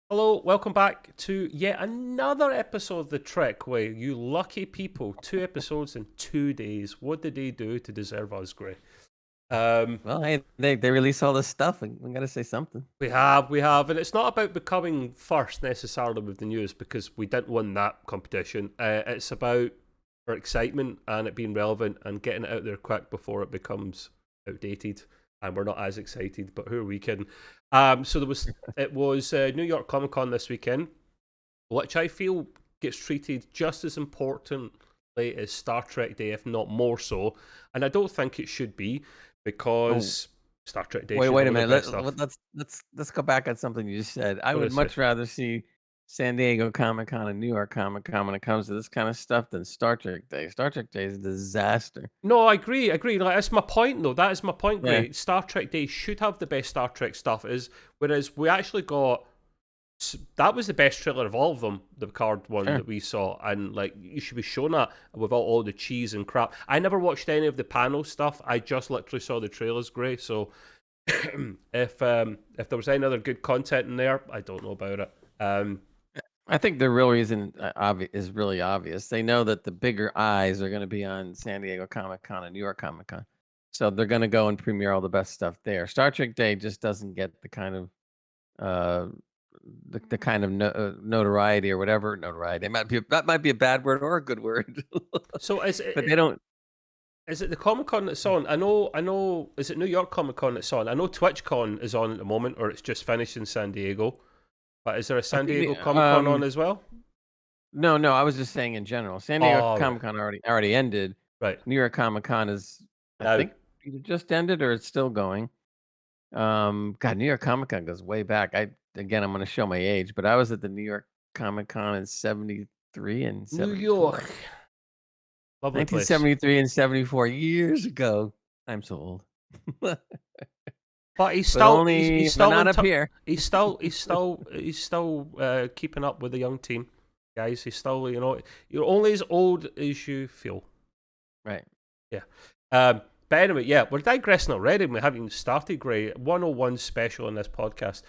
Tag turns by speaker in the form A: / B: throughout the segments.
A: Hello, welcome back to yet another episode of The Trek. Where you lucky people, 2 episodes in 2 days. What did they do to deserve us, Gray? Um,
B: Well, hey, they release all this stuff. We gotta say something.
A: we have, and it's not about becoming first necessarily with the news because we didn't win that competition. It's about our excitement and it being relevant and getting it out there quick before it becomes outdated and we're not as excited. But who are we kidding? So it was New York Comic Con this weekend, which I feel gets treated just as importantly as Star Trek Day, if not more so. And I don't think it should be
B: Oh,
A: because Star Trek Day
B: wait,
A: should
B: wait
A: have
B: a
A: all the
B: minute.
A: best stuff.
B: Let's go back on something you just said. I
A: What
B: would
A: is it?
B: much rather see San Diego Comic Con and New York Comic Con when it comes to this kind of stuff than Star Trek Day. Star Trek Day is a disaster.
A: No, I agree. I agree. Like, that's my point, though. That is my point,
B: Yeah,
A: Great. Star Trek Day should have the best Star Trek stuff, whereas we actually got that was the best trailer of all of them, the Picard one
B: sure.
A: that we saw, and like you should be shown that without all the cheese and crap. I never watched any of the panel stuff. I just literally saw the trailers, Gray. So if there was any other good content in there, I don't know about it.
B: I think the real reason is really obvious. They know that the bigger eyes are going to be on San Diego Comic Con and New York Comic Con, so they're going to go and premiere all the best stuff there. Star Trek Day just doesn't get the kind of uh, the kind of notoriety or whatever notoriety. That might be a bad word or a good word,
A: So
B: but they don't.
A: is it the Comic Con that's on? I know. Is it New York Comic Con that's on? I know TwitchCon is on at the moment, or it's just finished in San Diego. But is there a
B: I
A: San
B: think
A: Diego Comic Con on as well?
B: no. I was just saying in general. San Diego
A: Oh, right,
B: Comic Con already ended.
A: right.
B: New York Comic Con is, I
A: Now,
B: think, either just ended or it's still going. God, New York Comic Con goes way back. I'm going to show my age, but I was at the New York Comic Con in '73 and
A: New
B: '74.
A: York, lovely place.
B: 1973 and '74 years ago. I'm so old.
A: But he's
B: But
A: still he's
B: only, but
A: still
B: not
A: in
B: up here.
A: he's still keeping up with the young team, guys. He's still you're only as old as you feel.
B: Right.
A: Yeah. But anyway, yeah, we're digressing already. We haven't even started. Great 101 special on this podcast.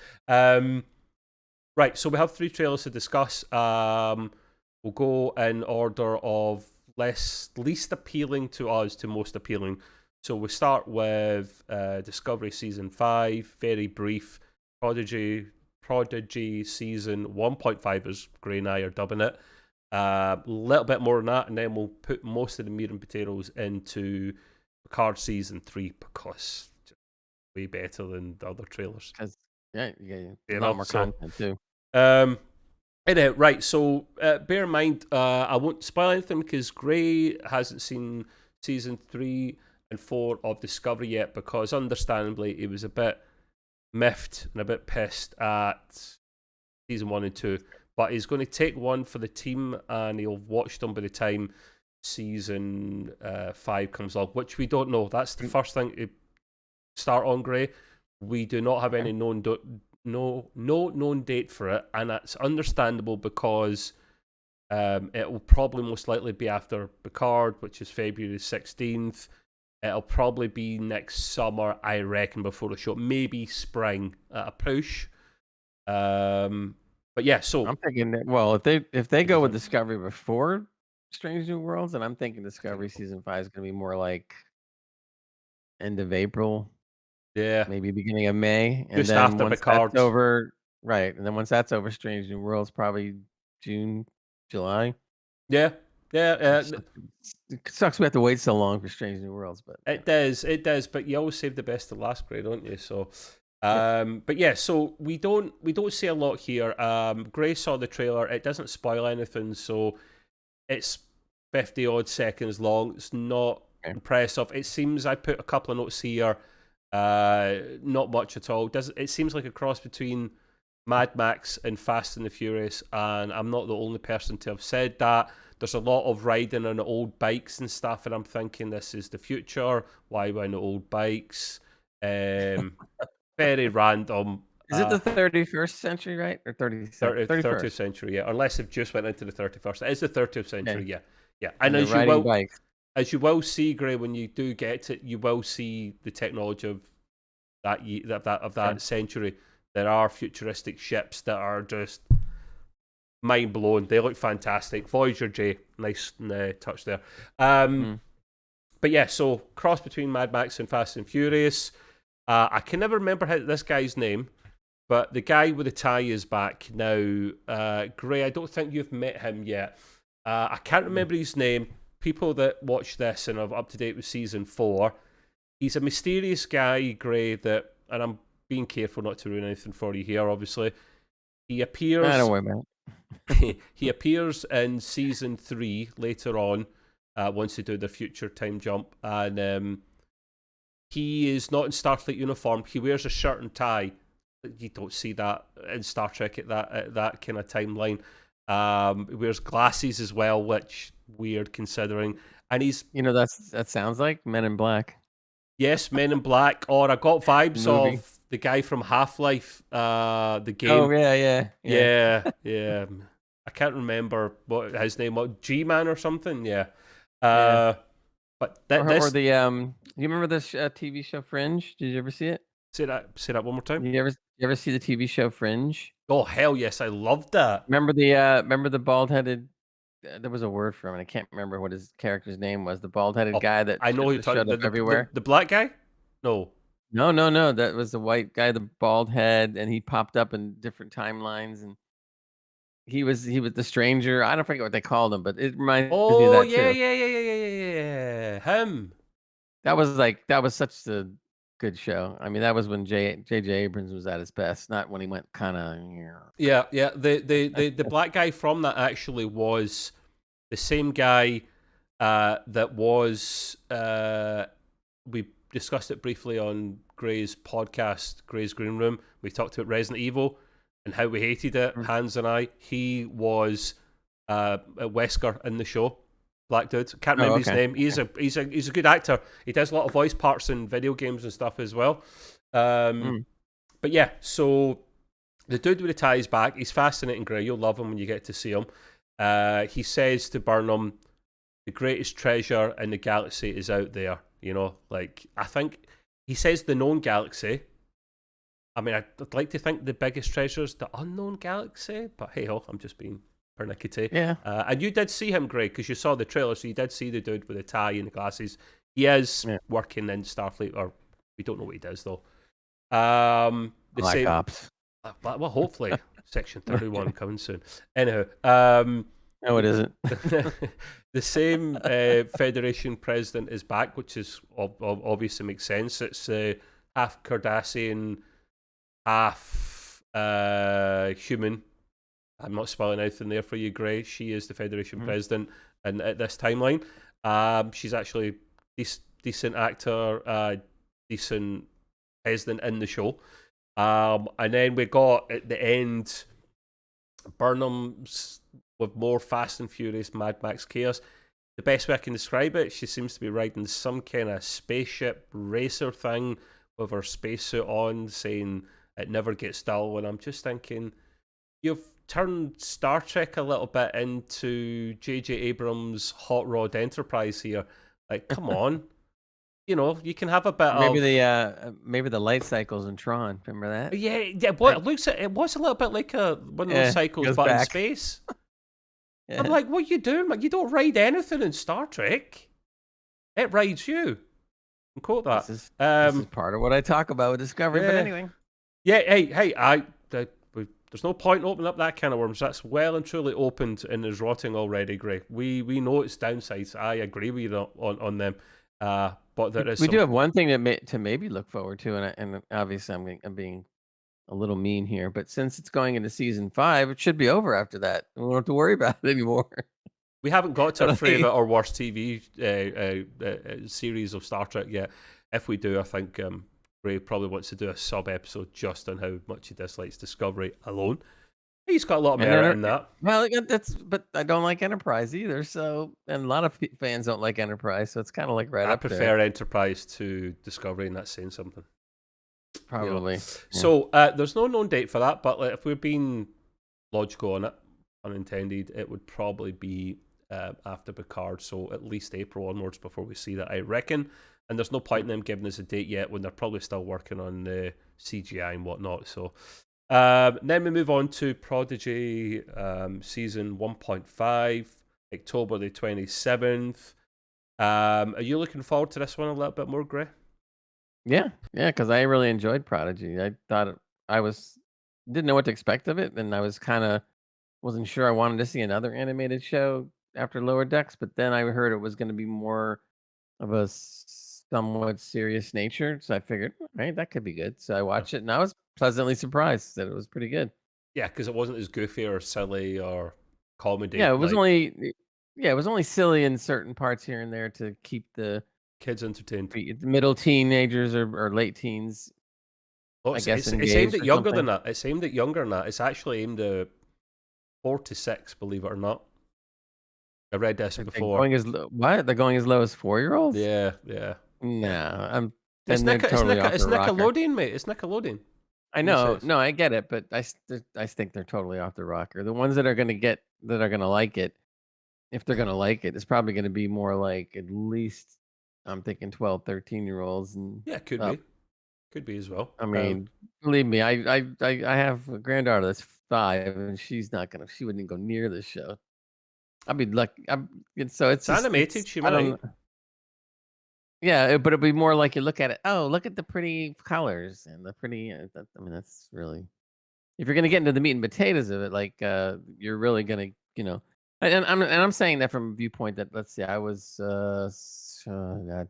A: Right, so we have three trailers to discuss. We'll go in order of least appealing to us to most appealing. So we start with Discovery Season 5, very brief. Prodigy Season 1.5, as Gray and I are dubbing it. A little bit more than that, and then we'll put most of the meat and potatoes into Picard Season 3 because it's way better than the other trailers.
B: Because, yeah, a
A: You
B: lot
A: know,
B: more
A: so
B: content too.
A: um, Anyhow, right, so bear in mind, I won't spoil anything because Gray hasn't seen season 3 and 4 of Discovery yet because, understandably, he was a bit miffed and a bit pissed at season 1 and 2. But he's going to take one for the team and he'll watch them by the time season 5 comes along, which we don't know. That's the first thing to start on, Gray. We do not have any no known date for it, and that's understandable because it will probably most likely be after Picard, which is February 16th. It'll probably be next summer, I reckon, before the show. Maybe spring at a push. But yeah, so
B: I'm thinking that, well, if they go with Discovery before Strange New Worlds, then I'm thinking Discovery season 5 is going to be more like end of April,
A: yeah,
B: maybe beginning of May, and
A: just
B: then
A: after
B: once that's
A: Picard.
B: over, right? And then once that's over, Strange New Worlds probably June, July.
A: Yeah, yeah,
B: Which sucks we have to wait so long for Strange New Worlds, but
A: it does, it does. But you always save the best to last, Gray, don't you? So,
B: yep.
A: but yeah, so we don't see a lot here. Gray saw the trailer. It doesn't spoil anything, so it's 50 odd seconds long. It's not
B: Okay.
A: impressive. It seems I put a couple of notes here. Not much at all. Does it seems like a cross between Mad Max and Fast and the Furious, and I'm not the only person to have said that. There's a lot of riding on old bikes and stuff, and I'm thinking this is the future. Why on old bikes? Very random.
B: Is it the 31st century, right? Or 32nd?
A: 30th
B: 31st.
A: century, yeah. Unless they've just went into the 31st. It is the 30th
B: Okay.
A: century, yeah. Yeah.
B: And
A: And
B: they're
A: as you
B: riding
A: will
B: bikes.
A: as you will see, Gray, when you do get to it, you will see the technology of that
B: Sure.
A: century there are futuristic ships that are just mind blown. They look fantastic. Voyager J, nice touch there. But yeah, so cross between Mad Max and Fast and Furious. I can never remember this guy's name, but the guy with the tie is back now. Gray, I don't think you've met him yet. I can't remember his name. People that watch this and are up to date with season 4, he's a mysterious guy, Gray, that, and I'm being careful not to ruin anything for you here, obviously. He appears.
B: I don't worry about
A: it. He appears in season 3 later on, once they do the future time jump, and he is not in Starfleet uniform. He wears a shirt and tie. You don't see that in Star Trek at that kind of timeline. He wears glasses as well, which weird considering. And he's,
B: that sounds like Men in Black.
A: Yes, Men in Black. Or I got vibes of the guy from Half-Life, the game.
B: Oh yeah.
A: I can't remember what his name was. G-Man or something. Yeah. But
B: or the you remember this TV show Fringe? Did you ever see it?
A: Say that one more time.
B: You ever see the TV show Fringe?
A: Oh hell yes, I loved that.
B: Remember the bald-headed? There was a word for him, and I can't remember what his character's name was. The bald-headed guy that
A: I know who
B: showed up everywhere.
A: The black guy? No.
B: No. That was the white guy, the bald head, and he popped up in different timelines, and he was the stranger. I don't forget what they called him, but it reminds me of that too.
A: Yeah. Him.
B: That was such a good show. I mean, that was when J.J. Abrams was at his best, not when he went kind of.
A: Yeah. The black guy from that actually was the same guy that was. We discussed it briefly on Gray's podcast, Gray's Green Room. We talked about Resident Evil and how we hated it. Hans and I. He was Wesker in the show. Black dude. Can't remember his name. He's a good actor. He does a lot of voice parts in video games and stuff as well. But yeah, so the dude with the tie is back. He's fascinating, Gray. You'll love him when you get to see him. He says to Burnham, the greatest treasure in the galaxy is out there. I think he says the known galaxy. I mean, I'd like to think the biggest treasure is the unknown galaxy, but hey ho, I'm just being pernickety.
B: Yeah.
A: And you did see him, Greg, because you saw the trailer, so you did see the dude with the tie and the glasses. He is working in Starfleet, or we don't know what he does though.
B: Black Ops.
A: Well, hopefully, Section 31 coming soon. Anyhow,
B: no, it isn't.
A: The same Federation president is back, which is obviously makes sense. It's half Cardassian, half human. I'm not spoiling anything there for you, Gray. She is the Federation president, and at this timeline, she's actually decent actor, decent president in the show. And then we got at the end Burnham's with more Fast and Furious Mad Max chaos. The best way I can describe it, she seems to be riding some kind of spaceship racer thing with her spacesuit on, saying it never gets dull. And I'm just thinking, you've turned Star Trek a little bit into J.J. Abrams' Hot Rod Enterprise here. Like, come on. You can have a bit
B: maybe the light cycles in Tron. Remember that?
A: Yeah. What it was a little bit like one of those cycles, but in space. I'm like, what are you doing? Like, you don't ride anything in Star Trek. It rides you. And quote that.
B: This is part of what I talk about with Discovery. But anyway.
A: Yeah. Hey. There's no point in opening up that can of worms. That's well and truly opened and is rotting already, Greg. We know its downsides. I agree with you on them. But there is.
B: We do have one thing to maybe look forward to, and obviously I'm being a little mean here, but since it's going into season 5, it should be over after that. We won't have to worry about it anymore.
A: We haven't got to our favourite or worst TV series of Star Trek yet. If we do, I think Ray probably wants to do a sub-episode just on how much he dislikes Discovery alone. He's got a lot of merit in that.
B: Well, but I don't like Enterprise either. So, and a lot of fans don't like Enterprise, so it's kind of like up there.
A: I prefer Enterprise to Discovery, and that's saying something.
B: Probably. Yeah.
A: So there's no known date for that, but if we're being logical on it, unintended, it would probably be after Picard, so at least April onwards before we see that, I reckon. and there's no point in them giving us a date yet when they're probably still working on the CGI and whatnot. So then we move on to Prodigy season 1.5, October the 27th. Are you looking forward to this one a little bit more, Gray?
B: Yeah, because I really enjoyed Prodigy. I thought I was didn't know what to expect of it, and I was kind of wasn't sure I wanted to see another animated show after Lower Decks, but then I heard it was going to be more of a somewhat serious nature, so I figured, right, that could be good. So I watched it, and I was pleasantly surprised that it was pretty good.
A: Yeah, because it wasn't as goofy or silly or comedy
B: Yeah, it was
A: like
B: only silly in certain parts here and there to keep the
A: kids entertained.
B: middle teenagers or late teens,
A: Oh,
B: I guess,
A: it's aimed
B: engaged
A: at
B: or
A: younger than
B: something.
A: that. It's aimed at younger than that. It's actually aimed at 4 to 6, believe it or not. I read this
B: They're
A: before.
B: going as low, what? They're going as low as 4-year-olds?
A: Yeah, yeah.
B: No,
A: It's
B: then they're totally off
A: It's
B: the rocker.
A: Nickelodeon, mate. It's Nickelodeon.
B: I
A: Who
B: know,
A: says?
B: no, I get it, but I think they're totally off the rocker. The ones that are gonna like it, if they're gonna like it, it's probably gonna be more like at least I'm thinking 12, 13-year-olds and
A: Yeah,
B: up.
A: could be as well.
B: I mean, believe me, I have a granddaughter that's 5, and she wouldn't even go near this show. I'd be lucky. So it's
A: It's
B: just
A: animated. She
B: I don't
A: might.
B: know. Yeah, but it'd be more like you look at it. Oh, look at the pretty colors and the pretty. I mean, that's really if you're gonna get into the meat and potatoes of it, like you're really gonna, and I'm saying that from a viewpoint that let's see, I was God,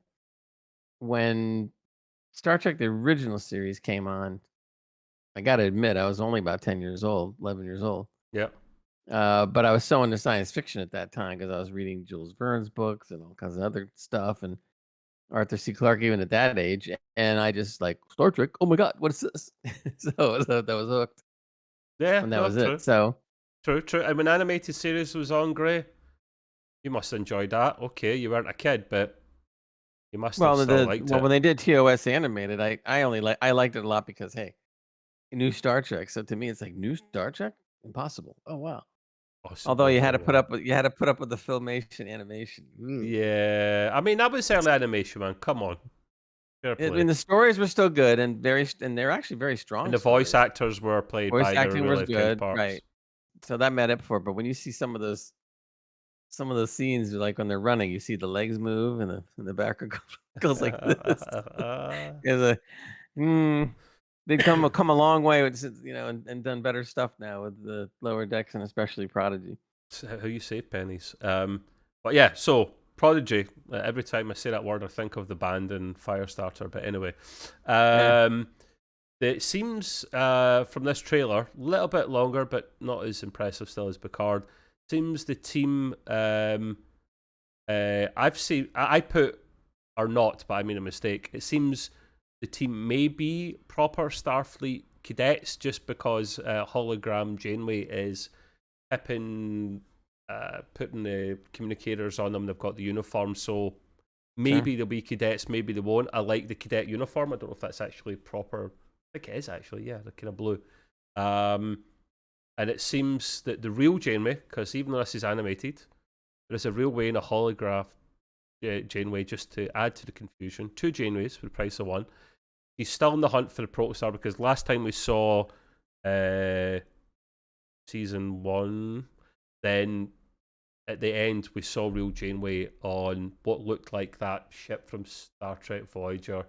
B: when Star Trek the original series came on. I got to admit, I was only about 10 years old, 11 years old.
A: Yeah.
B: But I was so into science fiction at that time because I was reading Jules Verne's books and all kinds of other stuff and Arthur C. Clarke even at that age. And I just like Star Trek. Oh my God, what is this? So that was hooked,
A: Yeah.
B: and that
A: No.
B: was it.
A: True.
B: So
A: True. True. And when animated series was on, Gray, you must have enjoyed that. Okay, you weren't a kid, but you must have still liked
B: when
A: it.
B: they did TOS animated, I liked it a lot because hey, new Star Trek. So to me, it's like new Star Trek, impossible. Oh wow. Although
A: Possible. Oh wow.
B: you had to put up with the filmation animation. Ooh.
A: Yeah. I mean, that was early animation, man. Come on. Fair
B: I
A: play.
B: mean, the stories were still good and they're actually very
A: And
B: strong
A: the voice
B: stories.
A: actors were played
B: Voice
A: by their
B: acting was
A: real life
B: good, right?
A: counterparts.
B: So that made up for it. But when you see some of those scenes, like when they're running, you see the legs move and the background goes like this. Is a they've come a long way with and done better stuff now with the lower decks and especially Prodigy.
A: How you say pennies. But yeah, so Prodigy. Every time I say that word, I think of the band and Firestarter. But anyway,
B: Yeah,
A: it seems from this trailer, a little bit longer, but not as impressive still as Picard. Seems the team. I've seen. I put or not, but I made a mistake. It seems the team may be proper Starfleet cadets, just because hologram Janeway is hipping, putting the communicators on them. They've got the uniform, so
B: sure.
A: maybe they'll be cadets, maybe they won't. I like the cadet uniform. I don't know if that's actually proper. I think it is actually. Yeah, they're kind of blue. And it seems that the real Janeway, because even though this is animated, there is a real way in a holograph Janeway, just to add to the confusion. 2 Janeways for the price of 1. He's still in the hunt for the protostar because last time we saw season 1, then at the end we saw real Janeway on what looked like that ship from Star Trek Voyager,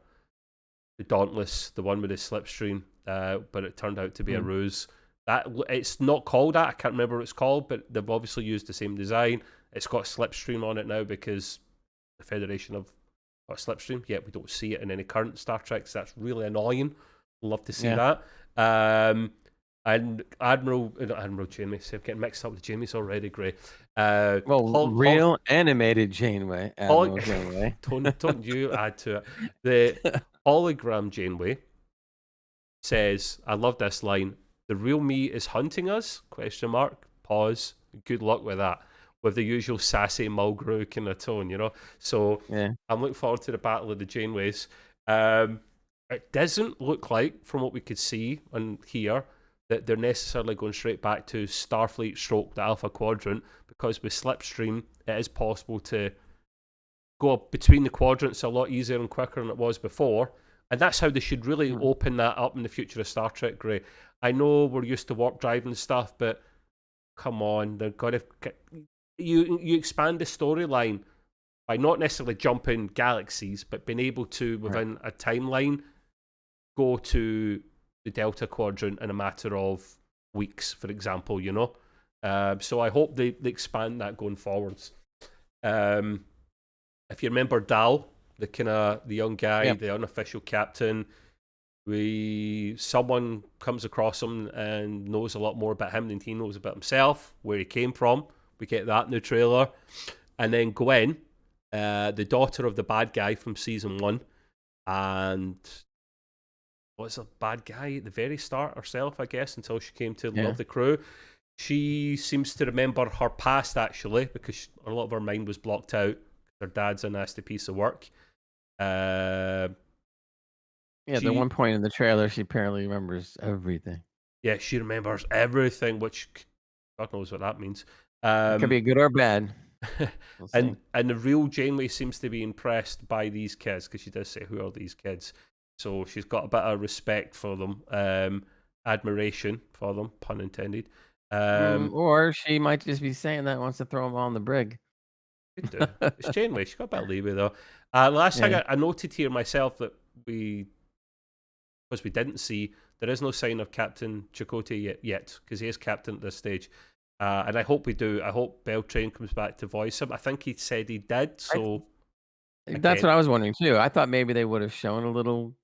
A: the Dauntless, the one with the slipstream, but it turned out to be a
B: Mm.
A: ruse. That it's not called that. I can't remember what it's called, but they've obviously used the same design. It's got slipstream on it now because the Federation have got slipstream. Yet we don't see it in any current Star Trek, so that's really annoying. Love to see
B: Yeah.
A: that. And Admiral Janeway. See, I'm getting mixed up with Jamie's already. Gray.
B: Well, real animated Janeway, Admiral Janeway.
A: Don't you add to it. The hologram Janeway says, I love this line, the real me is hunting us, question mark, pause, good luck with that, with the usual sassy Mulgrew kind of tone, so
B: Yeah.
A: I'm looking forward to the Battle of the Janeways. It doesn't look like, from what we could see and hear, that they're necessarily going straight back to Starfleet stroke the Alpha Quadrant, because with Slipstream it is possible to go between the quadrants a lot easier and quicker than it was before. And that's how they should really open that up in the future of Star Trek, Gray. I know we're used to warp drive and stuff, but come on, they've got to... You expand the storyline by not necessarily jumping galaxies, but being able to, within a timeline, go to the Delta Quadrant in a matter of weeks, for example, you know? So I hope they expand that going forwards. If you remember Dal, the young guy, the unofficial captain, someone comes across him and knows a lot more about him than he knows about himself, where he came from. We get that in the trailer. And then Gwen, the daughter of the bad guy from season 1, and was a bad guy at the very start herself, I guess, until she came to love the crew. She seems to remember her past, actually, because a lot of her mind was blocked out. Her dad's a nasty piece of work.
B: The one point in the trailer, she apparently remembers everything.
A: Yeah, she remembers everything, which God knows what that means.
B: It could be good or bad.
A: And the real Janeway seems to be impressed by these kids, because she does say, "Who are these kids?" So she's got a bit of respect for them, admiration for them, pun intended.
B: Or she might just be saying that wants to throw them on the brig.
A: Could do. It's Janeway. She's got a bit of leeway, though. Last thing I noted here myself that because we didn't see, there is no sign of Captain Chakotay yet, because he is captain at this stage. And I hope we do. I hope Beltran comes back to voice him. I think he said he did, so...
B: That's what I was wondering, too. I thought maybe they would have shown a little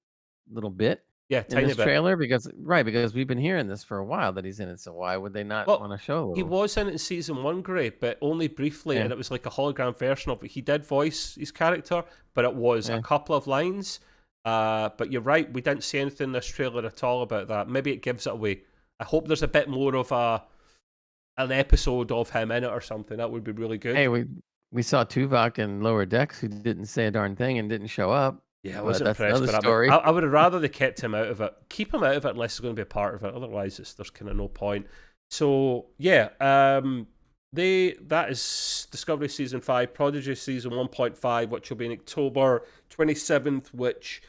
B: bit in this trailer, because we've been hearing this for a while, that he's in it, so why would they not want to show a little?
A: He was in it in season 1, Gray, but only briefly, and it was like a hologram version of it. He did voice his character, but it was a couple of lines. But you're right, we didn't see anything in this trailer at all about that. Maybe it gives it away. I hope there's a bit more of an episode of him in it or something. That would be really good.
B: Hey, we saw Tuvok in Lower Decks, who didn't say a darn thing and didn't show up.
A: Yeah, I wasn't impressed. But I would have rather they kept him out of it. Keep him out of it unless he's going to be a part of it. Otherwise, there's kind of no point. So yeah, that is Discovery season 5, Prodigy season 1.5, which will be in October 27th, which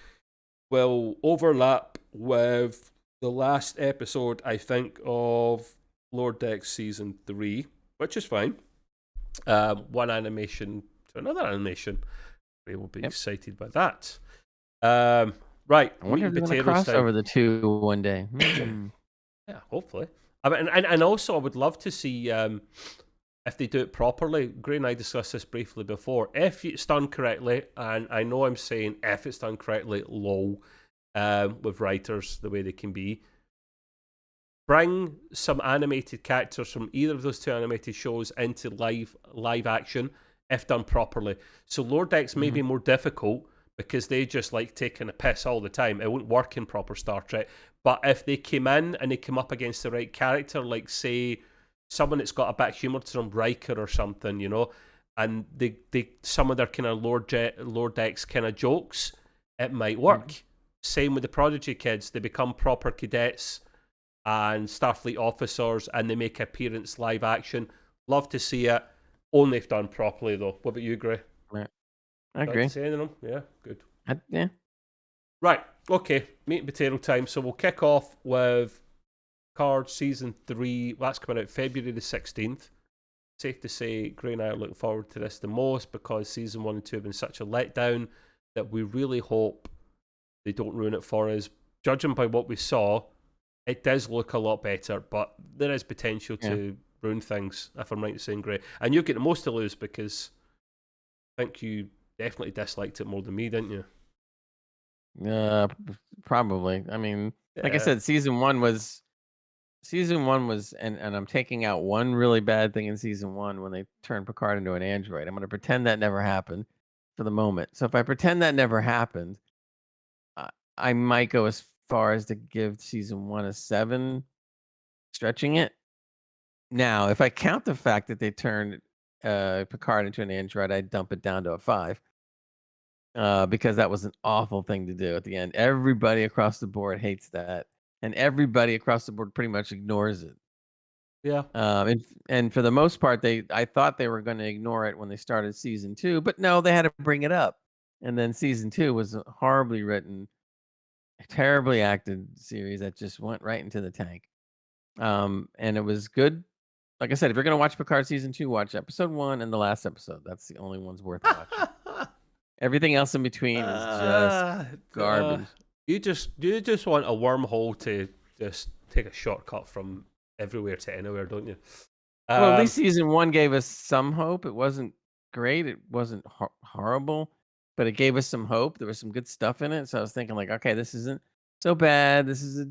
A: will overlap with the last episode, I think, of Lower Decks season 3, which is fine. One animation to another animation. We will be excited by that. Right.
B: I wonder if they're going to cross over the two one day.
A: Yeah, hopefully. I mean, and also I would love to see if they do it properly. Gray and I discussed this briefly before. If it's done correctly, and I know I'm saying if it's done correctly, lol, with writers the way they can be, bring some animated characters from either of those two animated shows into live action, if done properly. So Lower Decks may be more difficult because they just like taking a piss all the time. It won't work in proper Star Trek. But if they came in and they come up against the right character, like say someone that's got a bit of humour to them, Riker or something, you know, and they some of their kind of Lower Decks kind of jokes, it might work. Same with the Prodigy kids. They become proper cadets and Starfleet officers, and they make appearance live action. Love to see it. Only if done properly, though. What about you, Gray?
B: I agree.
A: Say anything on them? Yeah, good.
B: Yeah.
A: Right, okay. Meat and potato time. So we'll kick off with Picard season 3. Well, that's coming out February the 16th. Safe to say, Gray and I are looking forward to this the most because season 1 and 2 have been such a letdown that we really hope they don't ruin it for us. Judging by what we saw, it does look a lot better, but there is potential to ruin things, if I'm right in saying, Gray. And you get the most to lose because I think you definitely disliked it more than me, didn't you?
B: Probably. I mean, like I said, season one was, and I'm taking out one really bad thing in season 1 when they turned Picard into an android. I'm going to pretend that never happened for the moment. So if I pretend that never happened, I might go as far as to give season 1 a 7, stretching it. Now, if I count the fact that they turned Picard into an android, I'd dump it down to a 5. Because that was an awful thing to do at the end. Everybody across the board hates that. And everybody across the board pretty much ignores it.
A: Yeah.
B: And for the most part, I thought they were going to ignore it when they started season 2, but no, they had to bring it up. And then season 2 was a horribly written, terribly acted series that just went right into the tank. And it was good. Like I said, if you're going to watch Picard season 2, watch episode 1 and the last episode. That's the only ones worth watching. Everything else in between is just garbage.
A: You just want a wormhole to just take a shortcut from everywhere to anywhere, don't you?
B: Well, at least season 1 gave us some hope. It wasn't great. It wasn't horrible, but it gave us some hope. There was some good stuff in it. So I was thinking, like, okay, this isn't so bad. This is a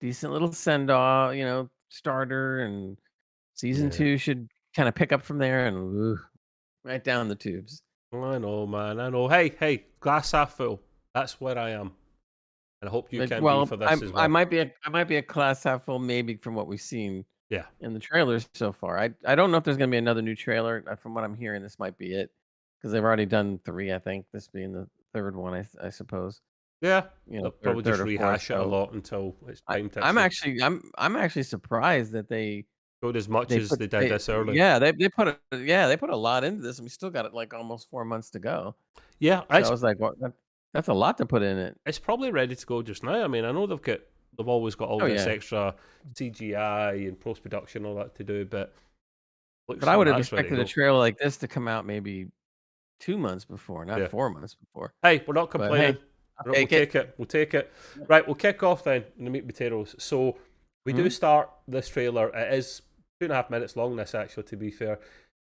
B: decent little send off, starter, and season 2 should kind of pick up from there and right down the tubes.
A: I know, man. I know. Hey, glass half full. That's where I am, and I hope you can be for this as well.
B: I might be a class half full, maybe, from what we've seen.
A: Yeah.
B: In the trailers so far. I don't know if there's going to be another new trailer. From what I'm hearing, this might be it, because they've already done 3. I think this being the third one. I suppose.
A: Yeah. They'll probably just rehash it a lot until it's time to.
B: I'm actually surprised that they
A: showed as much as they did this early.
B: Yeah, they put a lot into this, and we still got it like almost 4 months to go.
A: Yeah,
B: so I was like, what? That's a lot to put in it.
A: It's probably ready to go just now. I mean, I know they've always got all this extra CGI and post production, all that to do, but
B: I would have expected a trailer like this to come out maybe 2 months before, not 4 months before.
A: Hey, we're not complaining. We'll take it. We'll take it. Right, we'll kick off then in the meat and potatoes. So we do start this trailer. It is 2.5 minutes long, this actually, to be fair.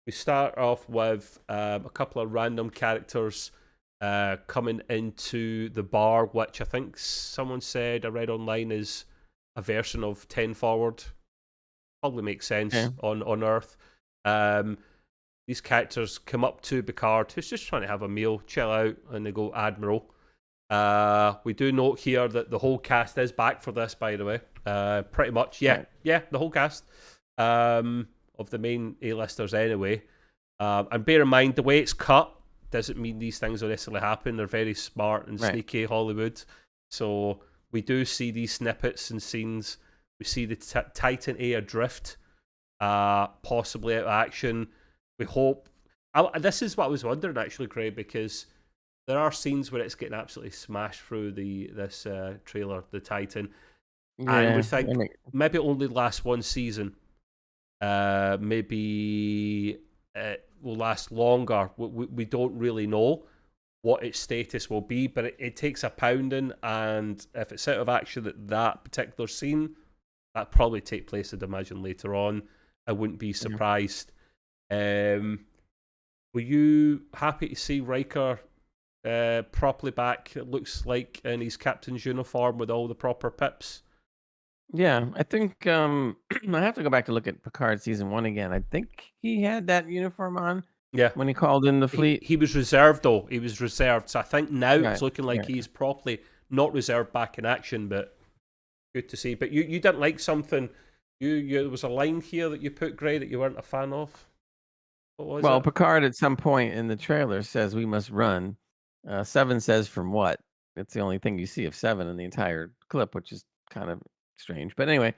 A: We start off with a couple of random characters coming into the bar, which I think someone said I read online is a version of 10 Forward. Probably makes sense on Earth. These characters come up to Picard, who's just trying to have a meal, chill out, and they go, Admiral. We do note here that the whole cast is back for this, by the way. Pretty much, the whole cast of the main A-listers anyway. And bear in mind, the way it's cut doesn't mean these things will necessarily happen. They're very smart and sneaky Hollywood. So we do see these snippets and scenes. We see the Titan A adrift, possibly out of action. We hope. This is what I was wondering, actually, Craig, because there are scenes where it's getting absolutely smashed through this trailer, the Titan. And we think maybe it only lasts one season. Maybe it will last longer. We don't really know what its status will be, but it takes a pounding, and if it's out of action at that particular scene, that probably take place, I'd imagine, later on. I wouldn't be surprised. Were you happy to see Riker properly back? It looks like in his captain's uniform with all the proper pips.
B: Yeah, I think I have to go back to look at Picard season 1 again. I think he had that uniform on.
A: Yeah,
B: when he called in the fleet,
A: he was reserved though. He was reserved, so I think now it's looking like he's properly not reserved back in action. But good to see. But you didn't like something. There was a line here that you put, Gray, that you weren't a fan of. What was it?
B: Picard at some point in the trailer says we must run. 7 says from what? It's the only thing you see of 7 in the entire clip, which is kind of strange. But anyway,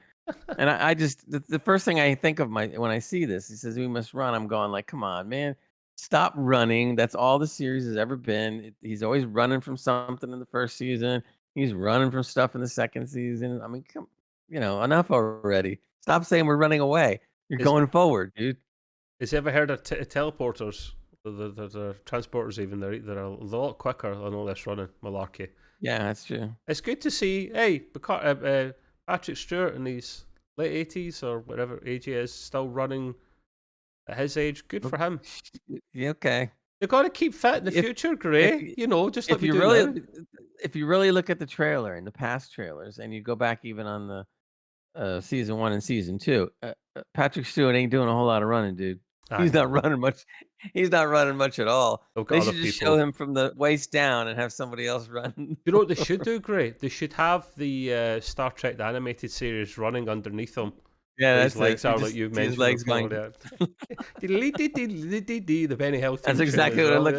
B: and I just the first thing I think of when I see this, he says we must run. I'm going like, come on, man, stop running. That's all the series has ever been. He's always running from something in the first season. He's running from stuff in the second season. I mean, enough already. Stop saying we're running away. You're going forward, dude.
A: Has he ever heard of teleporters? The transporters, even they're a lot quicker than all this running malarkey.
B: Yeah, that's true.
A: It's good to see. Hey, Patrick Stewart in his late 80s or whatever age he is, still running at his age. Good for him.
B: Yeah, okay.
A: You've got to keep fit in the future, Gray. Just like
B: if you really look at the trailer and the past trailers, and you go back even on the season 1 and season 2, Patrick Stewart ain't doing a whole lot of running, dude. He's not running much. He's not running much at all. They should just show him from the waist down and have somebody else run.
A: You know what they should do, Gray? They should have the Star Trek the animated series running underneath him.
B: Yeah,
A: his legs are like you mentioned. His legs going. The Benny Hill.
B: That's exactly what it looked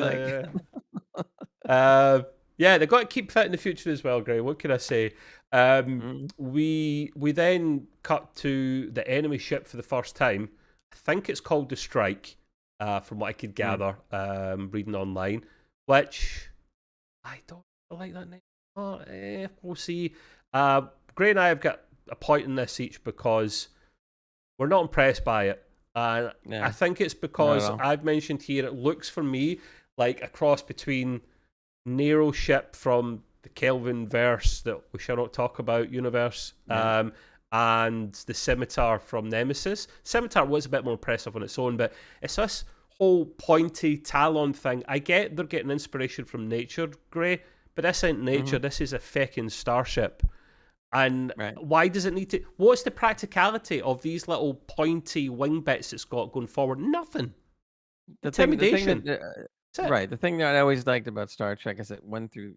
B: like.
A: Yeah, they've got to keep fit in the future as well, Gray. What can I say?
B: Mm,
A: We then cut to the enemy ship for the first time. I think it's called the Strike, from what I could
B: mm.
A: gather, reading online, which I don't like that name. We'll see. Gray and I have got a point in this each because we're not impressed by it. And I
B: Yeah,
A: think it's
B: not at
A: because
B: all.
A: I've mentioned here it looks for me like a cross between Nero ship from the Kelvin verse that we shall not talk about universe,
B: Yeah.
A: and the Scimitar from Nemesis. Scimitar was a bit more impressive on its own, but it's this whole pointy talon thing. I get they're getting inspiration from nature, Grey, but this ain't nature.
B: Hmm.
A: This is a feckin' starship. And
B: Right.
A: why does it need to? What's the practicality of these little pointy wing bits it's got going forward? Nothing.
B: The thing
A: Intimidation.
B: that
A: That's it.
B: right, the thing that I always liked about Star Trek is it went through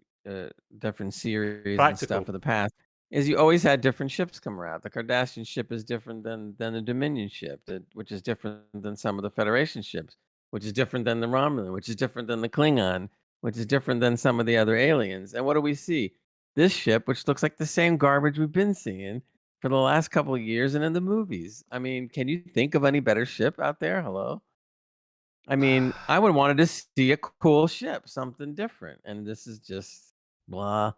B: different series and stuff
A: Practical.
B: of the past. Is you always had different ships come around. The Cardassian ship is different than the Dominion ship, which is different than some of the Federation ships, which is different than the Romulan, which is different than the Klingon, which is different than some of the other aliens. And what do we see? This ship, which looks like the same garbage we've been seeing for the last couple of years and in the movies. I mean, can you think of any better ship out there? Hello? I mean, I would wanted to see a cool ship, something different, and this is just blah.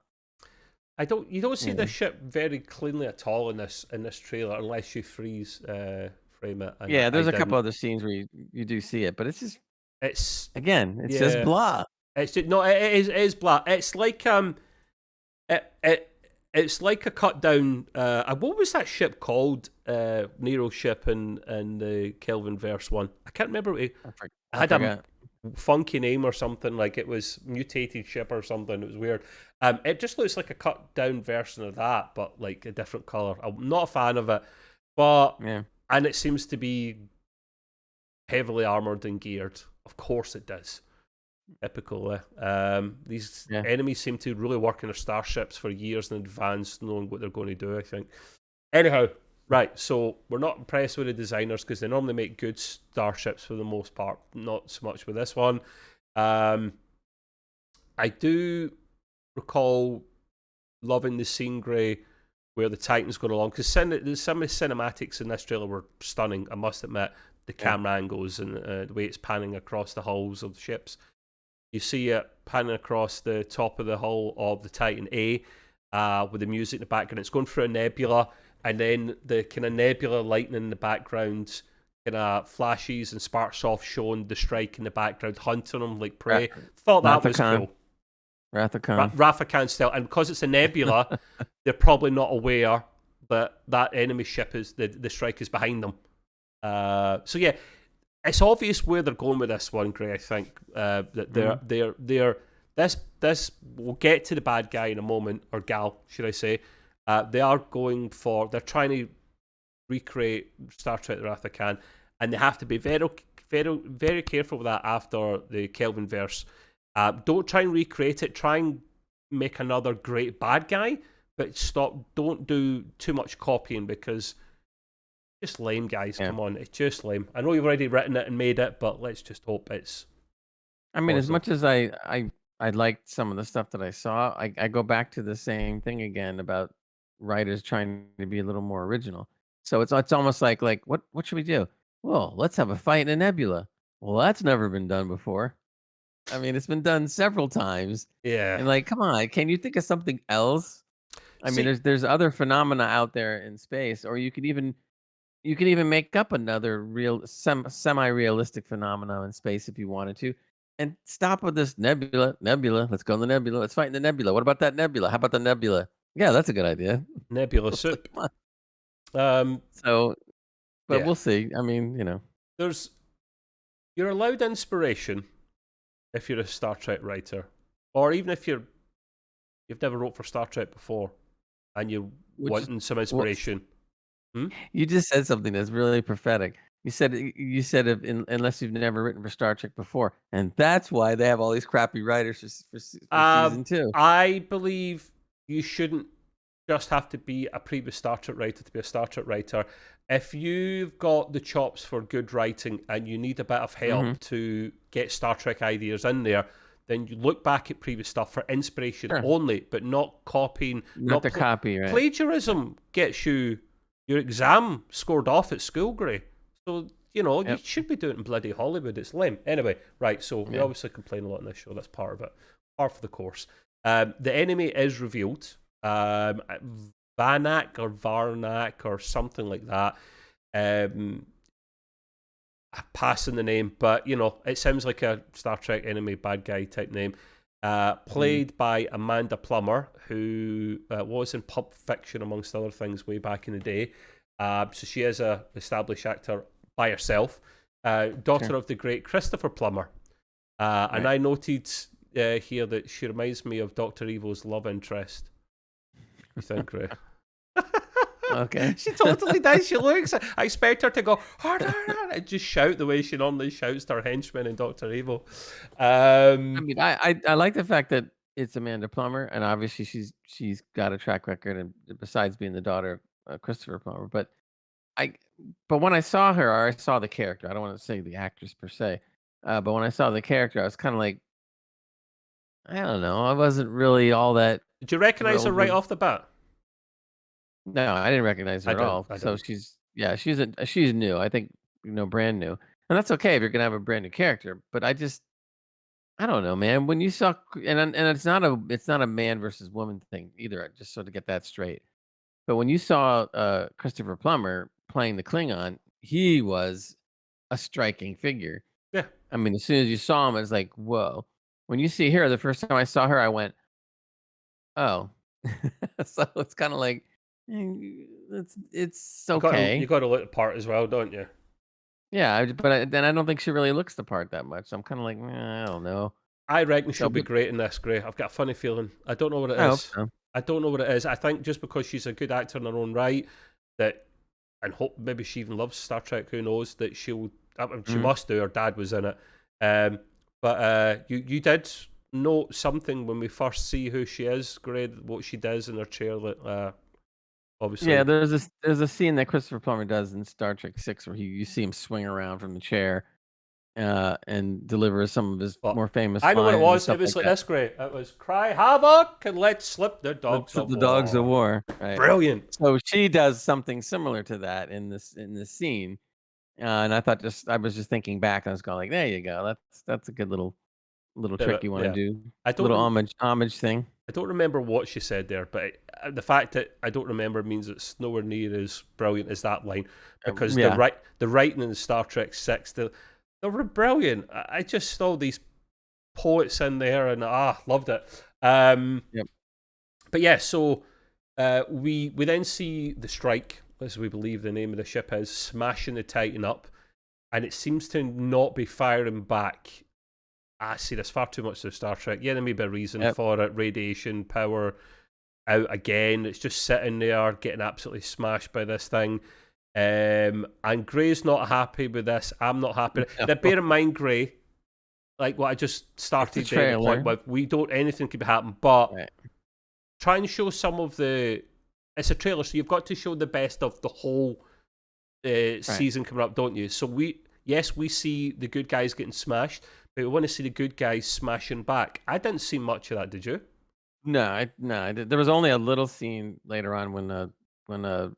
A: You don't see
B: You
A: this
B: know.
A: ship very cleanly at all in this trailer unless you freeze frame it, and
B: Yeah,
A: I
B: there's a couple
A: didn't.
B: other scenes where you do see it, but it's just
A: It's
B: again, it's just
A: yeah,
B: blah.
A: it's just, no, it is black. It's like it it's like a cut down. What was that ship called? Nero ship in the Kelvin verse one. I can't remember. It
B: I
A: had a
B: forgot.
A: funky name or something, like it was mutated ship or something. It was weird. It just looks like a cut down version of that, but like a different color. I'm not a fan of it, but
B: Yeah,
A: and it seems to be heavily armored and geared. Of course, it does. Typical. These
B: yeah.
A: enemies seem to really work in their starships for years in advance, knowing what they're going to do. I think. Anyhow, right. So we're not impressed with the designers because they normally make good starships for the most part. Not so much with this one. Um, I do recall loving the scene, Grey, where the Titan's going along because some of the cinematics in this trailer were stunning. I must admit, the
B: Yeah.
A: camera angles and the way it's panning across the hulls of the ships. You see it panning across the top of the hull of the Titan A, with the music in the background. It's going through a nebula, and then the kind of nebula lightning in the background kind of flashes and sparks off, showing the Strike in the background, hunting them like
B: Ra-
A: prey. Thought that was
B: Rathacon,
A: cool.
B: Rathacon.
A: Rathacon style, and because it's a nebula, they're probably not aware that that enemy ship is the Strike is behind them. So yeah, it's obvious where they're going with this one, Gray. I think that
B: Mhm.
A: they're this we'll get to the bad guy in a moment, or gal, should I say? They are going for they're trying to recreate Star Trek: The Wrath of Khan, and they have to be very careful with that after the Kelvin verse. Don't try and recreate it. Try and make another great bad guy, but stop. Don't do too much copying because just lame, guys.
B: Yeah.
A: Come on, it's just lame. I know you've already written it and made it, but let's just hope it's
B: I mean, as
A: positive.
B: much as I liked some of the stuff that I saw, I go back to the same thing again about writers trying to be a little more original. So it's almost like what should we do? Well, let's have a fight in a nebula. Well, that's never been done before. I mean, it's been done several times.
A: Yeah.
B: And like, come on, can you think of something else? I mean,
A: See,
B: there's other phenomena out there in space, or you could even make up another semi-realistic phenomena in space if you wanted to, and stop with this nebula. Nebula, let's go in the nebula. Let's fight in the nebula. What about that nebula? How about the nebula? Yeah, that's a good idea.
A: Nebula
B: It's like,
A: soup.
B: come on.
A: Um,
B: So, but
A: yeah.
B: we'll see. I mean,
A: There's you're allowed inspiration if you're a Star Trek writer, or even if you've never wrote for Star Trek before and you're
B: which is
A: wanting some
B: well,
A: inspiration. Hmm?
B: you just said something that's really prophetic. You said unless you've never written for Star Trek before, and that's why they have all these crappy writers for season two.
A: I believe you shouldn't just have to be a previous Star Trek writer to be a Star Trek writer. If you've got the chops for good writing and you need a bit of
B: Hmm.
A: help to get Star Trek ideas in there, then you look back at previous stuff for inspiration
B: Sure.
A: only, but not copying.
B: Not the copy, right?
A: Plagiarism gets you your exam scored off at school, Gray. So, you
B: Yep.
A: should be doing it in bloody Hollywood. It's lame. Anyway, right, so we
B: Yeah.
A: obviously complain a lot in this show. That's part of it. Part of the course. The enemy is revealed. Vanak or Varnak or something like that. Passing the name, but it sounds like a Star Trek enemy bad guy type name. Played by Amanda Plummer, who was in Pulp Fiction amongst other things way back in the day. So she is a established actor by herself. Daughter of the great Christopher Plummer. And I noted here that she reminds me of Dr. Evil's love interest. You think, Ray?
B: Okay.
A: She totally does. She looks. I expect her to go harder and just shout the way she normally shouts to her henchman in Dr. Evil.
B: I mean, I like the fact that it's Amanda Plummer, and obviously she's got a track record, and besides being the daughter of Christopher Plummer. But when I saw her, or I saw the character. I don't want to say the actress per se, but when I saw the character, I was kind of like, I don't know. I wasn't really all that.
A: Did you recognize her right off the bat?
B: No, I didn't recognize her at all. So she's new. I think brand new, and that's okay if you're gonna have a brand new character. But I don't know, man. When you saw and it's not a man versus woman thing either. Just so to get that straight. But when you saw Christopher Plummer playing the Klingon, he was a striking figure.
A: Yeah.
B: I mean, as soon as you saw him, it's like, whoa. When you see her, the first time I saw her, I went, oh. So it's kind of like, it's okay.
A: You got to look the part as well, don't you?
B: Yeah, then I don't think she really looks the part that much. So I'm kind of like, I don't know.
A: I reckon she'll be great in this, Gray. I've got a funny feeling. I don't know what it is.
B: I hope so.
A: I don't know what it is. I think just because she's a good actor in her own right, and hope maybe she even loves Star Trek. Who knows that she must do. Her dad was in it. But you did note something when we first see who she is, Gray, what she does in her chair. That obviously,
B: yeah. There's a scene that Christopher Plummer does in Star Trek 6 where you see him swing around from the chair. And deliver some of his more famous.
A: I know what it was. It was
B: like
A: this, Gray. It was "Cry havoc and let's slip the dogs of war."
B: Dogs of war. Right.
A: Brilliant.
B: So she does something similar to that in this scene, and I was just thinking back, and I was going like, there you go. That's a good little trick you want to do. A little homage thing.
A: I don't remember what she said there, but the fact that I don't remember means it's nowhere near as brilliant as that line, because the writing in Star Trek 6, they were brilliant. I just saw these poets in there and loved it.
B: Yep.
A: But yeah, so we then see the strike, as we believe the name of the ship is, smashing the Titan up, and it seems to not be firing back. I see this far too much to Star Trek. Yeah, there may be a reason for it. Radiation, power out again. It's just sitting there getting absolutely smashed by this thing. And Gray's not happy with this. I'm not happy. No. Now, bear in mind, Gray, like what I just started there, the point with, anything could happen, but try and show some of the. It's a trailer, so you've got to show the best of the whole season coming up, don't you? So we see the good guys getting smashed, but we want to see the good guys smashing back. I didn't see much of that. Did you?
B: No, there was only a little scene later on when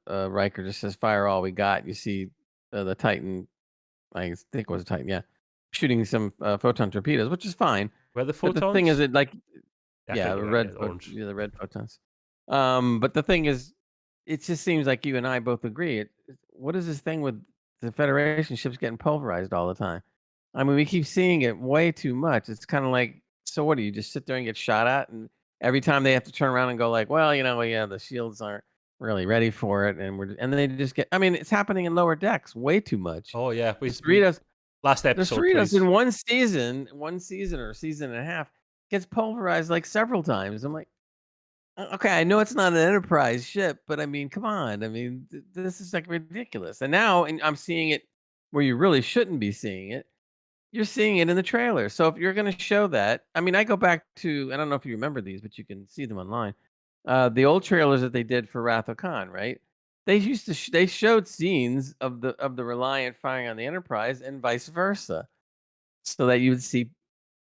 B: Riker just says, "Fire all we got." You see the Titan, I think it was a Titan, shooting some photon torpedoes, which is fine.
A: Where the photons?
B: But the thing is, the
A: orange.
B: The red photons. But the thing is, it just seems like you and I both agree. What is this thing with the Federation ships getting pulverized all the time? I mean, we keep seeing it way too much. It's kind of like, so what do you just sit there and get shot at? And every time they have to turn around and go like, well, the shields aren't really ready for it, and they just get. I mean, it's happening in lower decks way too much.
A: Oh yeah,
B: last episode. Cerritos in one season or a season and a half gets pulverized like several times. I'm like, okay, I know it's not an Enterprise ship, but I mean, come on. I mean, this is like ridiculous. And now I'm seeing it where you really shouldn't be seeing it. You're seeing it in the trailer. So if you're going to show that, I mean, I go back to, I don't know if you remember these, but you can see them online. The old trailers that they did for Wrath of Khan, right? They they showed scenes of the Reliant firing on the Enterprise and vice versa, so that you would see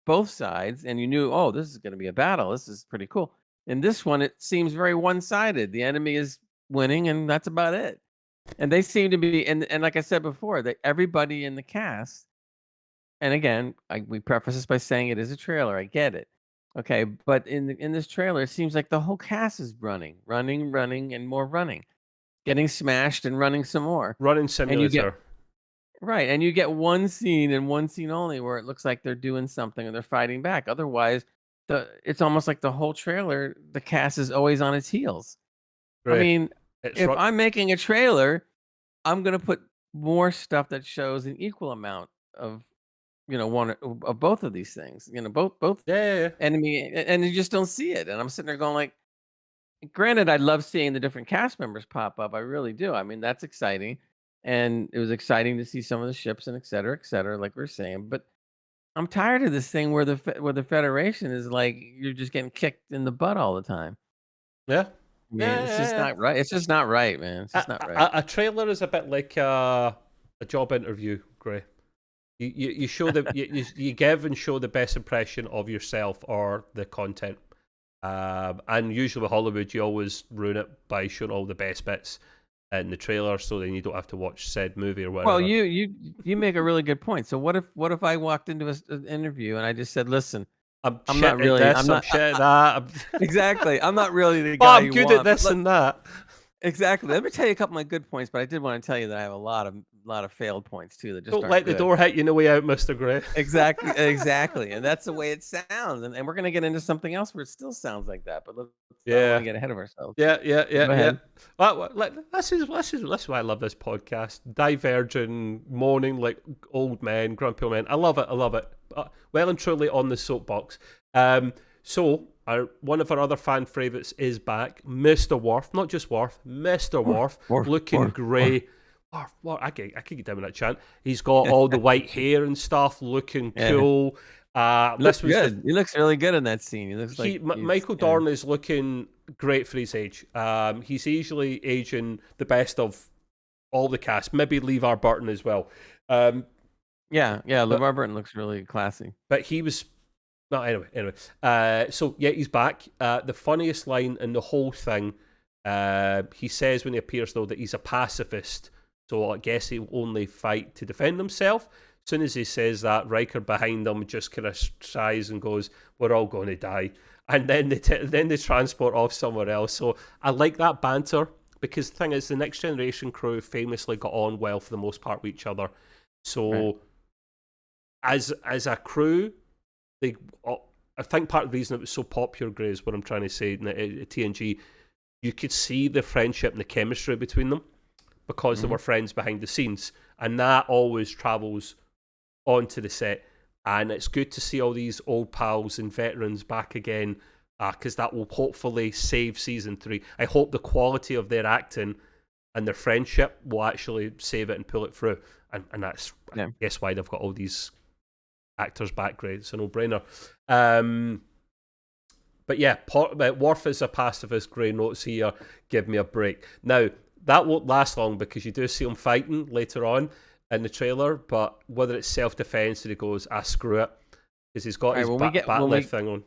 B: both sides, and you knew, oh, this is going to be a battle. This is pretty cool. In this one, it seems very one-sided. The enemy is winning, and that's about it. And they seem to be, and like I said before, that everybody in the cast, and again, we preface this by saying it is a trailer. I get it. Okay, but in this trailer, it seems like the whole cast is running, and more running, getting smashed and running some more.
A: Running
B: And you get
A: simulator.
B: right, and you get one scene and one scene only where it looks like they're doing something and they're fighting back. Otherwise, it's almost like the whole trailer, the cast is always on its heels. I
A: Right.
B: mean,
A: It's
B: if I'm making a trailer, I'm gonna put more stuff that shows an equal amount of one of both of these things. Both
A: yeah.
B: enemy, and you just don't see it. And I'm sitting there going like, granted, I love seeing the different cast members pop up. I really do. I mean, that's exciting, and it was exciting to see some of the ships and et cetera, like we're saying. But I'm tired of this thing where the Federation is like you're just getting kicked in the butt all the time.
A: Yeah.
B: I mean, it's just
A: Yeah.
B: not right. It's just not right, man. It's just not right.
A: A trailer is a bit like a job interview, Gray. You show you give and show the best impression of yourself or the content. And usually with Hollywood, you always ruin it by showing all the best bits in the trailer, so then you don't have to watch said movie or whatever.
B: Well, you make a really good point. So what if I walked into an interview and I just said, "Listen,
A: I'm
B: not
A: shit
B: really.
A: at this,
B: I'm not
A: shit at that.
B: exactly. I'm not really the
A: But
B: guy
A: I'm
B: you
A: good
B: want."
A: at this and that.
B: Exactly. Let me tell you a couple of my good points, but I did want to tell you that I have a lot of failed points too that just
A: Don't
B: aren't
A: let the
B: good.
A: door hit you on the way out, Mr. Gray.
B: Exactly. And that's the way it sounds. And we're gonna get into something else where it still sounds like that. But let's don't want to get ahead of ourselves.
A: Yeah.
B: Go ahead.
A: Well, this is why I love this podcast. Diverging, moaning like old men, grumpy old men. I love it. Well and truly on the soapbox. So one of our other fan favourites is back, Mr. Worf, not just Worf, Mr. Worf, looking great. Worf, I could get down with that chant. He's got all the white hair and stuff, looking cool.
B: Looks good. He looks really good in that scene. He looks like
A: Michael Dorn is looking great for his age. He's easily aging the best of all the cast. Maybe LeVar Burton as well.
B: LeVar Burton looks really classy.
A: But he was. No, anyway. So yeah, he's back. The funniest line in the whole thing, he says when he appears though that he's a pacifist. So I guess he'll only fight to defend himself. As soon as he says that, Riker behind him just kind of sighs and goes, "We're all going to die." And then they transport off somewhere else. So I like that banter because the thing is, the Next Generation crew famously got on well for the most part with each other. So as a crew, I think part of the reason it was so popular, Gray, is what I'm trying to say. At TNG, you could see the friendship and the chemistry between them because they were friends behind the scenes, and that always travels onto the set. And it's good to see all these old pals and veterans back again, because that will hopefully save season 3. I hope the quality of their acting and their friendship will actually save it and pull it through. And that's, I guess, why they've got all these actors back. Great, it's a no-brainer. But yeah, Worf is a pacifist. Gray notes here. Give me a break. Now that won't last long because you do see him fighting later on in the trailer. But whether it's self-defense or he goes, screw it, because he's got his bat thing on.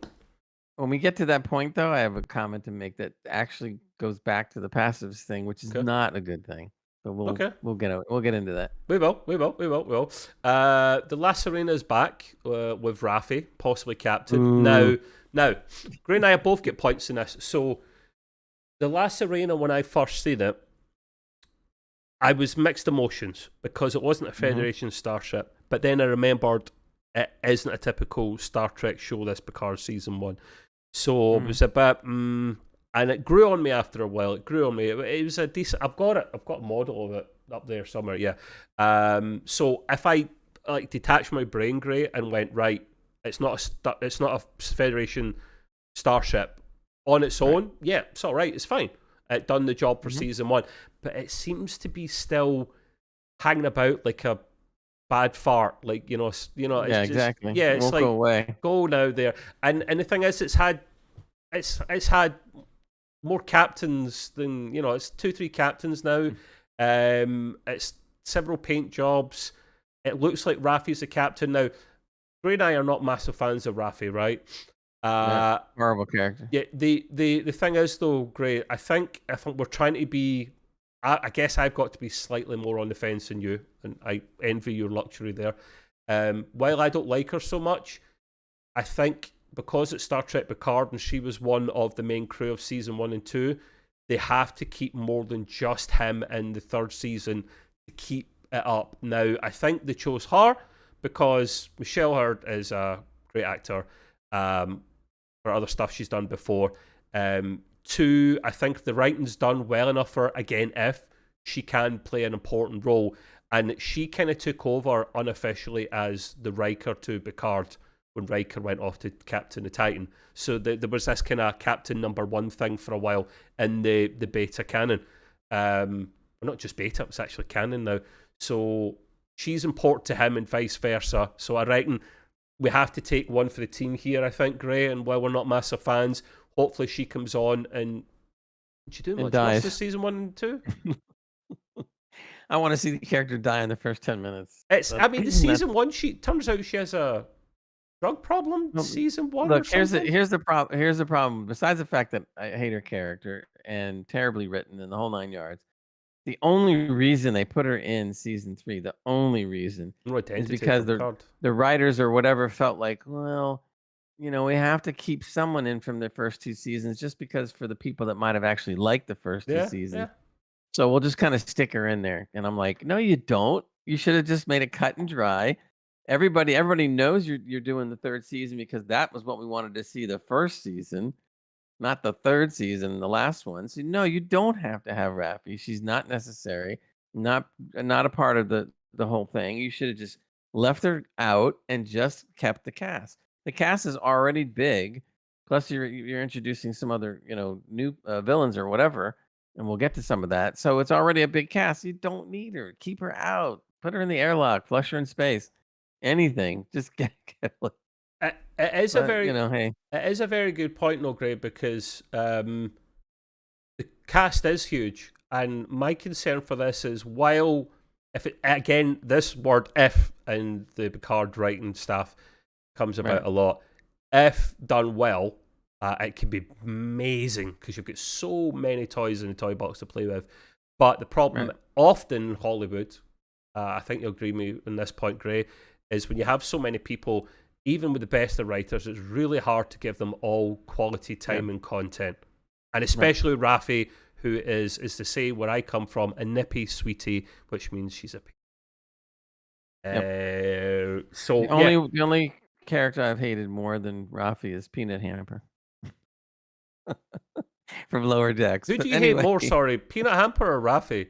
B: When we get to that point, though, I have a comment to make that actually goes back to the passives thing, which is not a good thing. But we'll get into that.
A: We will. The La Serena is back with Raffi, possibly captain. Now, Gray and I both get points in this. So, the La Serena, when I first seen it, I was mixed emotions because it wasn't a Federation starship. But then I remembered it isn't a typical Star Trek show, this Picard season 1. So it was a bit, and it grew on me after a while. It grew on me. It was a decent. I've got a model of it up there somewhere. Yeah. So if I detached my brain, Gray, and went right, it's not a Federation starship on its own. Yeah, it's all right. It's fine. It done the job for season 1, but it seems to be still hanging about like a bad fart, like it's
B: exactly.
A: Yeah, it's
B: won't
A: like
B: go away.
A: Go now there, and the thing is, it's had more captains than it's 2-3 captains now. It's several paint jobs. It looks like Raffi's the captain now. Gray and I are not massive fans of Raffi, right?
B: Horrible character.
A: Yeah, the thing is though, Gray, I think if we're trying to be, I guess I've got to be slightly more on the fence than you, and I envy your luxury there. While I don't like her so much, I think because it's Star Trek Picard and she was one of the main crew of season 1 and 2, they have to keep more than just him in the third season to keep it up. Now, I think they chose her because Michelle Hurd is a great actor. For other stuff she's done before. 2, I think the writing's done well enough for her, again, if she can play an important role. And she kind of took over unofficially as the Riker to Picard when Riker went off to Captain the Titan. So there was this kind of Captain number 1 thing for a while in the beta canon. Well, not just beta, it's actually canon now. So she's important to him and vice versa. So I reckon we have to take one for the team here, I think, Gray. And while we're not massive fans, hopefully she comes on and she do much worse this season 1 and 2.
B: I want to see the character die in the first 10 minutes.
A: I mean, the season 1, she turns out she has a drug problem. Season 1.
B: Look, here's the problem. Here's the problem. Besides the fact that I hate her character and terribly written and the whole 9 yards, the only reason they put her in season 3, the only reason is because the writers or whatever felt like, well, we have to keep someone in from the first 2 seasons just because for the people that might have actually liked the first 2 seasons. Yeah. So we'll just kind of stick her in there. And I'm like, no, you don't. You should have just made it cut and dry. Everybody knows you're doing the 3rd season because that was what we wanted to see the first season. Not the 3rd season, the last one. So no, you don't have to have Raffi. She's not necessary, not a part of the whole thing. You should have just left her out and just kept the cast. The cast is already big. Plus, you're introducing some other new villains or whatever, and we'll get to some of that. So it's already a big cast. You don't need her. Keep her out. Put her in the airlock. Flush her in space. Anything. Just get
A: It is a very,
B: hey.
A: It is a very good point, no, Gray, because the cast is huge, and my concern for this is while this word "if" in the Picard writing stuff comes about a lot. If done well, it can be amazing because you've got so many toys in the toy box to play with. But the problem often in Hollywood, I think you'll agree with me on this point, Gray, is when you have so many people. Even with the best of writers, it's really hard to give them all quality time and content. And especially Raffi, who is to say where I come from, a nippy sweetie, which means she's a so
B: the only character I've hated more than Raffi is Peanut Hamper. From Lower Decks.
A: Who do you hate more, sorry, Peanut Hamper or Raffi?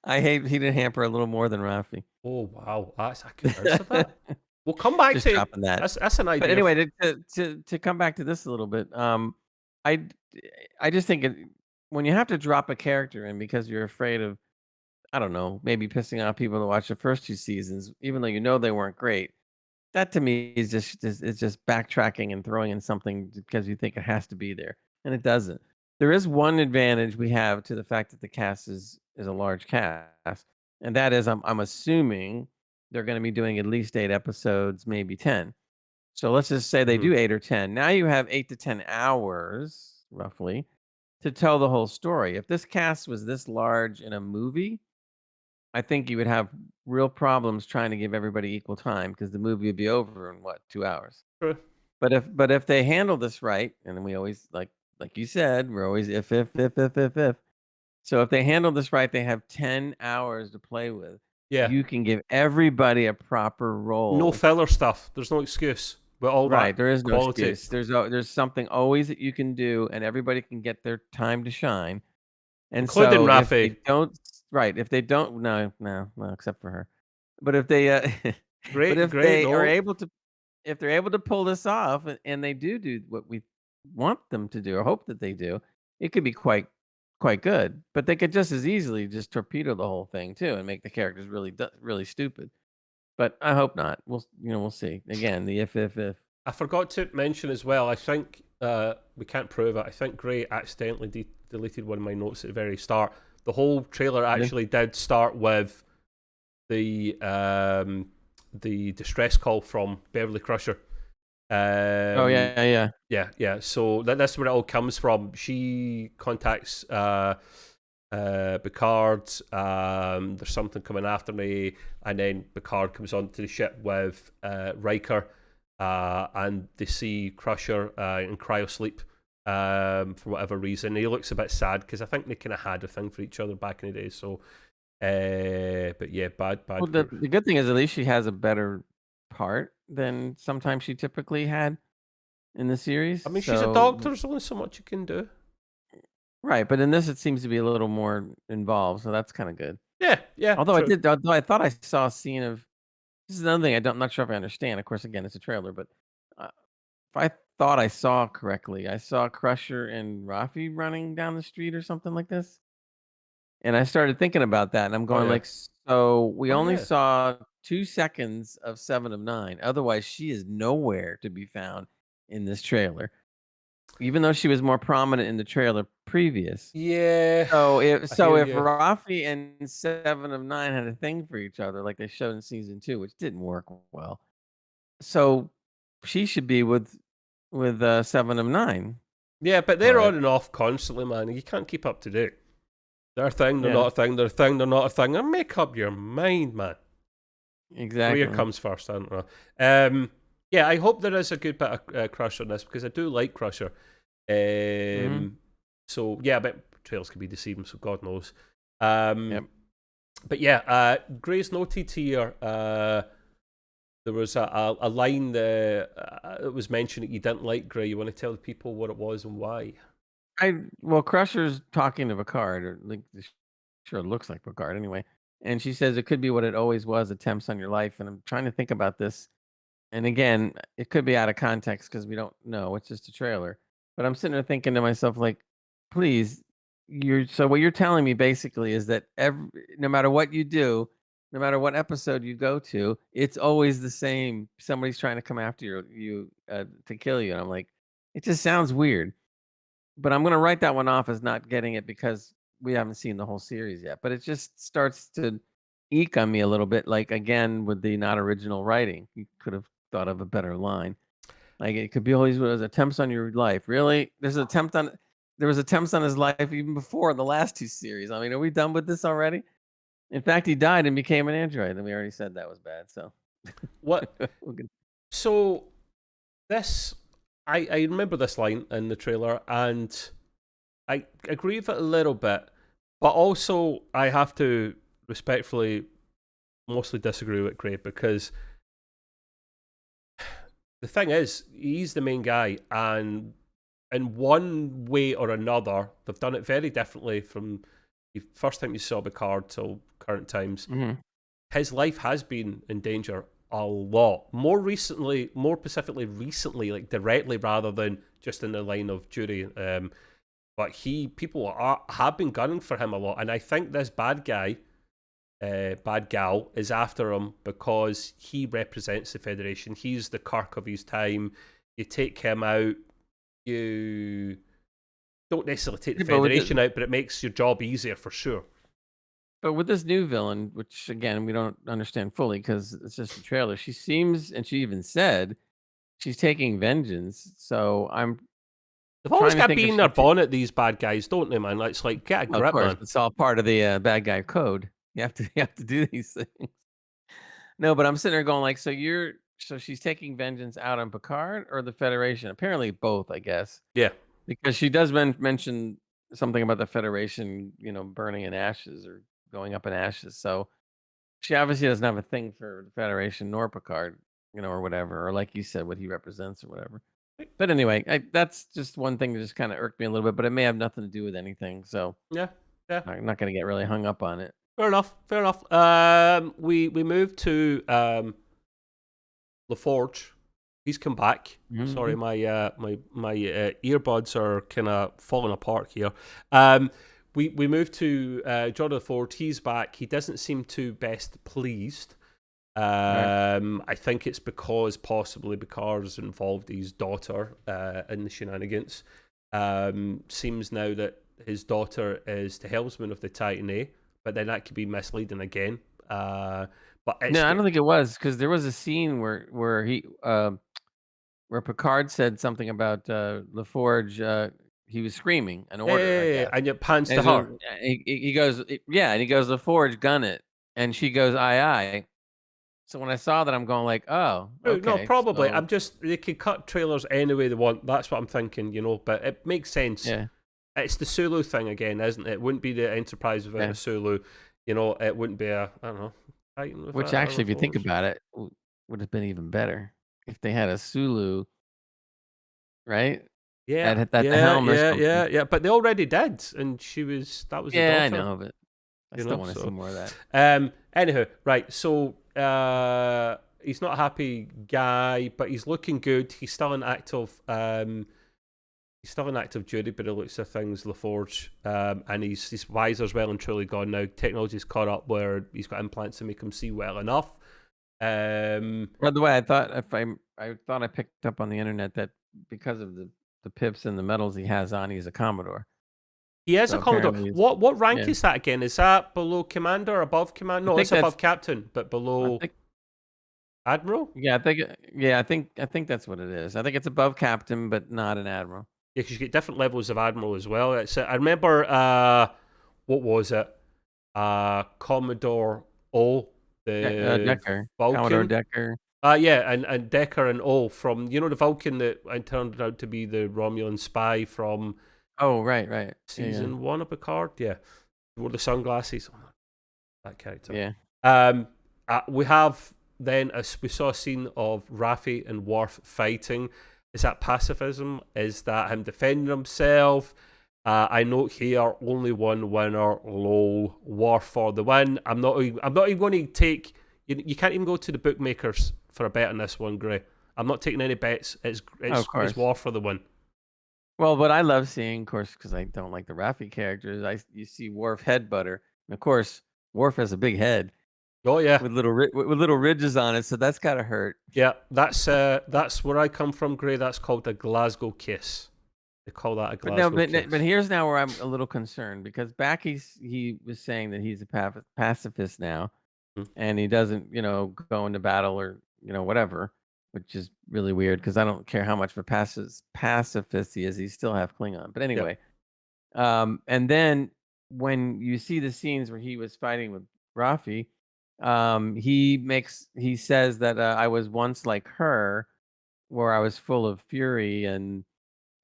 B: I hate Peanut Hamper a little more than Raffi.
A: Oh, wow. I could answer that. We'll come back to
B: that.
A: That's an idea.
B: But anyway, to come back to this a little bit, I just think when you have to drop a character in because you're afraid of, I don't know, maybe pissing off people that watch the first 2 seasons, even though they weren't great, that to me is just backtracking and throwing in something because you think it has to be there, and it doesn't. There is one advantage we have to the fact that the cast is a large cast, and that is I'm assuming they're going to be doing at least 8 episodes, maybe 10. So let's just say they do 8 or 10. Now you have 8 to 10 hours, roughly, to tell the whole story. If this cast was this large in a movie, I think you would have real problems trying to give everybody equal time because the movie would be over in 2 hours.
A: Sure.
B: But if they handle this right, and we always like you said, we're always if. So if they handle this right, they have 10 hours to play with.
A: Yeah.
B: You can give everybody a proper role.
A: No filler stuff. There's no excuse. With all
B: right. There is no
A: quality.
B: excuse. There's something always that you can do, and everybody can get their time to shine. And
A: including
B: so
A: Raffi.
B: If they don't, no, except for her. But if they, are able to, if they're able to pull this off, and they do what we want them to do, or hope that they do, it could be quite good. But they could just as easily just torpedo the whole thing too, and make the characters really stupid. But I hope not. We'll see. Again, the if.
A: I forgot to mention as well. I think we can't prove it. I think Gray accidentally deleted one of my notes at the very start. The whole trailer actually did start with the the distress call from Beverly Crusher.
B: Oh yeah.
A: Yeah. So that's where it all comes from. She contacts Picard. There's something coming after me, and then Picard comes onto the ship with Riker, and they see Crusher in cryosleep for whatever reason. He looks a bit sad because I think they kind of had a thing for each other back in the day. So, but yeah, bad.
B: Well, the good thing is at least she has a better part than sometimes she typically had in the series.
A: I mean, she's a doctor. There's only so much you can do.
B: Right, but in this it seems to be a little more involved, so that's kind of good.
A: Yeah.
B: Although
A: true.
B: although I thought I saw a scene of. This is another thing I'm not sure if I understand. Of course, again, it's a trailer, but if I thought I saw correctly, I saw Crusher and Rafi running down the street or something like this, and I started thinking about that, and I'm going
A: yeah.
B: like, so we only
A: yeah.
B: saw 2 seconds of 7 of 9. Otherwise, she is nowhere to be found in this trailer, even though she was more prominent in the trailer previous.
A: Yeah.
B: So if
A: I hear you.
B: Rafi and 7 of 9 had a thing for each other, like they showed in season 2, which didn't work well, so she should be with 7 of 9.
A: Yeah, but they're
B: But
A: on and off constantly, man. You can't keep up to date. They're a thing, they're
B: yeah,
A: not a thing, they're a thing, they're not a thing. And make up your mind, man.
B: exactly.
A: Career comes first, I don't know. Yeah, I hope there is a good bit of Crusher in this because I do like Crusher. So, yeah, but trails can be deceiving, so God knows.
B: Yep.
A: But yeah, Gray's noted here. There was a line that was mentioned that you didn't like, Gray. You want to tell the people what it was and why?
B: Well, Crusher's talking to Picard, or like sure it looks like Picard anyway, and she says it could be what it always was, attempts on your life. And I'm trying to think about this, and again, it could be out of context because we don't know. It's just a trailer. But I'm sitting there thinking to myself, like, please, what you're telling me basically is that no matter what you do, no matter what episode you go to, it's always the same. Somebody's trying to come after you to kill you, and I'm like, it just sounds weird. But I'm gonna write that one off as not getting it because we haven't seen the whole series yet. But it just starts to eke on me a little bit, like again with the not original writing. You could have thought of a better line. Like it could be always was attempts on your life. Really? There was attempts on his life even before the last 2 series. I mean, are we done with this already? In fact, he died and became an android, and we already said that was bad. So
A: What? So this, I remember this line in the trailer, and I agree with it a little bit, but also I have to respectfully mostly disagree with Gray because the thing is, he's the main guy, and in one way or another, they've done it very differently from the first time you saw Picard till current times.
B: Mhm.
A: His life has been in danger a lot. More recently, more specifically recently, like directly rather than just in the line of duty. But people have been gunning for him a lot, and I think this bad gal is after him because he represents the Federation. He's the Kirk of his time. You take him out, you don't necessarily take the Federation out, but it makes your job easier for sure.
B: But with this new villain, which again we don't understand fully because it's just a trailer, she seems, and she even said she's taking vengeance. So I'm
A: They've always got bee in their bonnet, these bad guys, don't they, man? It's like, get a grip,
B: of course,
A: man.
B: it's all part of the bad guy code. You have to do these things. No, but I'm sitting there going like, so she's taking vengeance out on Picard or the Federation? Apparently both, I guess.
A: Yeah.
B: Because she does mention something about the Federation, burning in ashes or going up in ashes. So she obviously doesn't have a thing for the Federation nor Picard, or whatever, or like you said, what he represents or whatever. But anyway, that's just one thing that just kind of irked me a little bit, but it may have nothing to do with anything. So
A: yeah.
B: I'm not going to get really hung up on it.
A: Fair enough. We moved to LaForge. He's come back.
B: Mm-hmm.
A: Sorry, my earbuds are kind of falling apart here. We moved to Jordan LaForge. He's back. He doesn't seem too best pleased.
B: Right.
A: I think it's because possibly Picard's involved his daughter in the shenanigans. Seems now that his daughter is the helmsman of the Titan A, but then that could be misleading again. But But it's
B: No, I
A: the,
B: don't think it was because there was a scene where Picard said something about LaForge. He was screaming an order, I guess.
A: and it pans
B: And
A: to her.
B: he goes, yeah, and he goes, LaForge, gun it, and she goes, aye, aye. So when I saw that, I'm going like, oh,
A: No,
B: okay,
A: probably.
B: so
A: I'm just they can cut trailers any way they want. That's what I'm thinking, But it makes sense.
B: yeah,
A: It's the Sulu thing again, isn't it? It wouldn't be the Enterprise without
B: yeah.
A: a Sulu. It wouldn't be a I don't know Titan
B: Which
A: without a
B: actually, if you think
A: LaForge.
B: about it, would have been even better if they had a Sulu, right?
A: Yeah,
B: At the helm or something.
A: yeah. But they already did, and that was the
B: Yeah, I
A: daughter.
B: know, but I still want to see
A: So
B: more of that.
A: anyhow, right, so he's not a happy guy, but he's looking good. He's still in active duty, but it looks of things, LaForge, and his visor's well and truly gone now. Technology's caught up where he's got implants to make him see well enough.
B: By the way, I thought I picked up on the internet that because of the pips and the medals he has on, he's a Commodore.
A: He is
B: So
A: a Commodore.
B: apparently,
A: What rank
B: yeah,
A: is that again? Is that below Commander or above Commander?
B: I
A: No,
B: think
A: it's
B: that's
A: above Captain, but
B: I
A: below
B: think
A: Admiral?
B: yeah, I think that's what it is. I think it's above Captain, but not an Admiral.
A: Yeah, because you get different levels of Admiral as well. I remember, what was it? Commodore O, the
B: Decker, Commodore
A: Vulcan.
B: Decker.
A: Yeah, and Decker and O from, the Vulcan that turned out to be the Romulan spy from
B: Oh, right, right. Yeah,
A: season 1 of Picard. Yeah, wore the sunglasses. Oh, that character.
B: yeah.
A: We have then, as we saw a scene of Raffi and Worf fighting. Is that pacifism? Is that him defending himself? I note here only one winner. Low Worf for the win. I'm not even going to take. You can't even go to the bookmakers for a bet on this one, Gray. I'm not taking any bets.
B: Oh, of
A: It's
B: course.
A: Worf for the win.
B: Well, what I love seeing, of course, because I don't like the Raffi characters, you see Worf head butter, and of course, Worf has a big head
A: Oh yeah,
B: with little ridges on it, so that's gotta hurt.
A: yeah. That's where I come from, Gray. That's called a Glasgow kiss. They call that a
B: But no,
A: Glasgow kiss.
B: but here's now where I'm a little concerned because back he was saying that he's a pacifist now,
A: Hmm.
B: and he doesn't, go into battle or whatever, which is really weird because I don't care how much of a pacifist he is, he still have Klingon. But
A: Yeah.
B: anyway, and then when you see the scenes where he was fighting with Rafi, he says that I was once like her, where I was full of fury and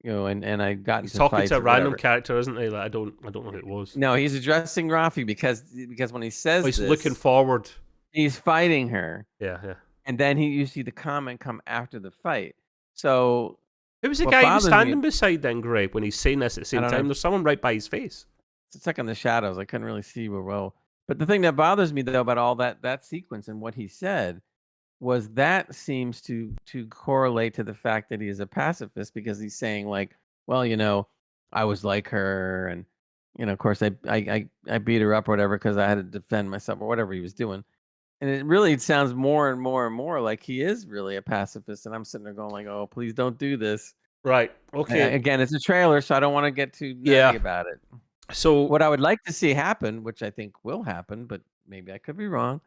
B: and I got
A: He's
B: into
A: talking to
B: fights
A: a
B: or
A: random
B: whatever.
A: character, isn't he? Like, I don't know who it was.
B: No, he's addressing Rafi because when he
A: Oh,
B: says
A: he's looking
B: this,
A: forward.
B: he's fighting her,
A: Yeah, yeah.
B: and then you see the comment come after the fight. So
A: Who was the
B: what
A: guy he was
B: bothers me,
A: standing beside then, Gray, when he's saying this at the
B: I
A: same
B: don't know.
A: time? There's someone right by his face.
B: It's like in the shadows. I couldn't really see real well. But the thing that bothers me though about all that sequence and what he said was that seems to correlate to the fact that he is a pacifist because he's saying like, well, I was like her, and of course I beat her up or whatever because I had to defend myself or whatever he was doing. And it really sounds more and more and more like he is really a pacifist. And I'm sitting there going like, oh, please don't do this.
A: Right. Okay.
B: Again, it's a trailer, so I don't want to get too
A: Yeah.
B: nutty about it.
A: So
B: What I would like to see happen, which I think will happen, but maybe I could be wrong.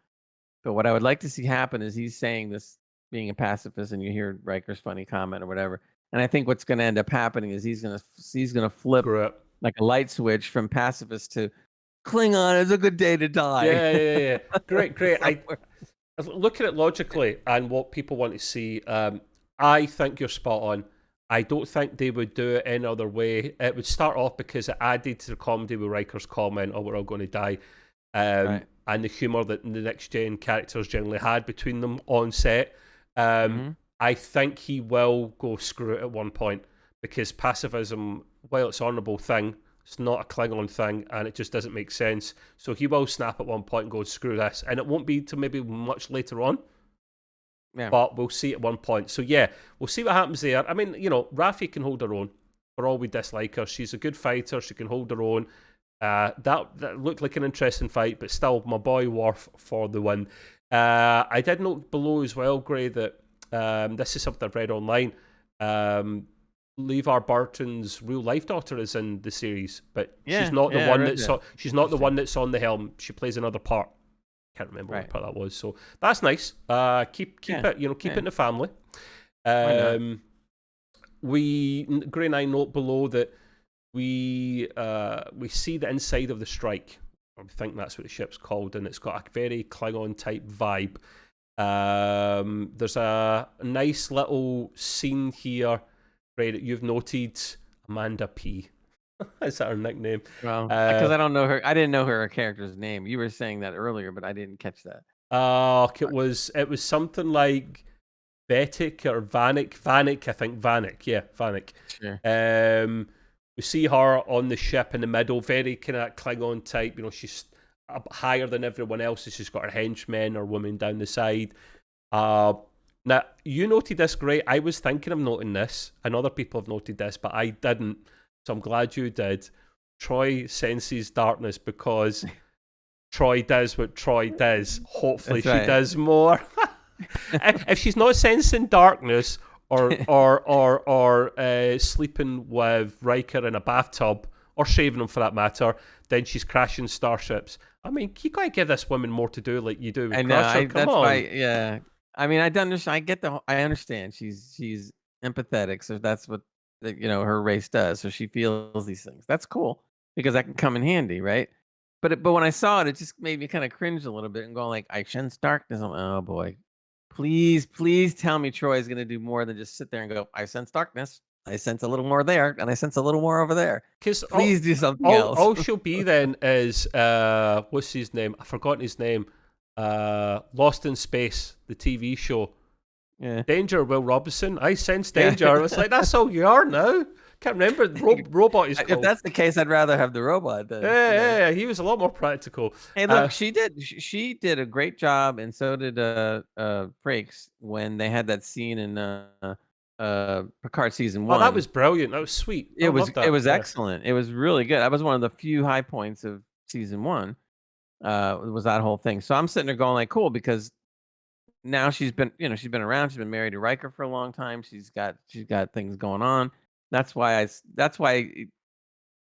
B: But what I would like to see happen is he's saying this being a pacifist, and you hear Riker's funny comment or whatever. And I think what's going to end up happening is he's gonna flip
A: great.
B: like a light switch from pacifist to Klingon is a good day to die.
A: Yeah. Great. I look at it logically and what people want to see. I think you're spot on. I don't think they would do it any other way. It would start off because it added to the comedy with Riker's comment, "Oh, we're all going to die,"
B: Right.
A: and the humour that the next gen characters generally had between them on set. I think he will go screw it at one point because pacifism, while it's an honourable thing, it's not a Klingon thing, and it just doesn't make sense. So he will snap at one point and go, "Screw this," and it won't be till maybe much later on.
B: Yeah.
A: But we'll see at one point. So yeah, we'll see what happens there. I mean, Raffi can hold her own. For all we dislike her, she's a good fighter. She can hold her own. That looked like an interesting fight, but still, my boy Worf for the win. I did note below as well, Gray, that this is something I've read online. LeVar Burton's real life daughter is in the series, but she's not the one that's she's not the one that's on the helm. She plays another part. Can't remember
B: Right.
A: what part that was. So that's nice. Keep it, keep it in the family.
B: Why not?
A: Gray and I note below that we see the inside of the Strike. I think that's what the ship's called, and it's got a very Klingon type vibe. There's a nice little scene here, right, that you've noted. Amanda P. Is that her nickname?
B: Well, because I don't know her. I didn't know her character's name. You were saying that earlier, but I didn't catch that.
A: It was something like Vetic or Vanek. Vanek, I think. Vanek, yeah, Vanek.
B: Sure.
A: We see her on the ship in the middle, very kind of Klingon type. She's higher than everyone else. She's got her henchmen or women down the side. Now, you noted this, great. I was thinking of noting this, and other people have noted this, but I didn't. So I'm glad you did. Troy senses darkness because Troy does what Troy does. Hopefully, she does more. If she's not sensing darkness or sleeping with Riker in a bathtub or shaving him for that matter, then she's crashing starships. I mean, you gotta give this woman more to do, like you do with Crusher. Come on.
B: Yeah. I mean, I understand. I understand. She's empathetic, so that's what her race does. So she feels these things. That's cool because that can come in handy, right? But when I saw it, it just made me kind of cringe a little bit and go like, I sense darkness. I'm like, oh boy, please tell me Troy is going to do more than just sit there and go, I sense darkness. I sense a little more there, and I sense a little more over there. Please do something else.
A: All she'll be then is what's his name? I've forgotten his name. Lost in Space, the TV show.
B: Yeah.
A: Danger, Will Robinson. I sense danger. Yeah. It's like that's all you are now. Can't remember. Robot is called.
B: If that's the case, I'd rather have the robot. Then.
A: Yeah, he was a lot more practical.
B: Hey, look, she did a great job, and so did Frakes when they had that scene in Picard season 1.
A: Oh, that was brilliant. That was sweet.
B: It was excellent. It was really good. That was one of the few high points of season 1. Was that whole thing. So I'm sitting there going like, cool, because now she's been around. She's been married to Riker for a long time. She's got things going on. That's why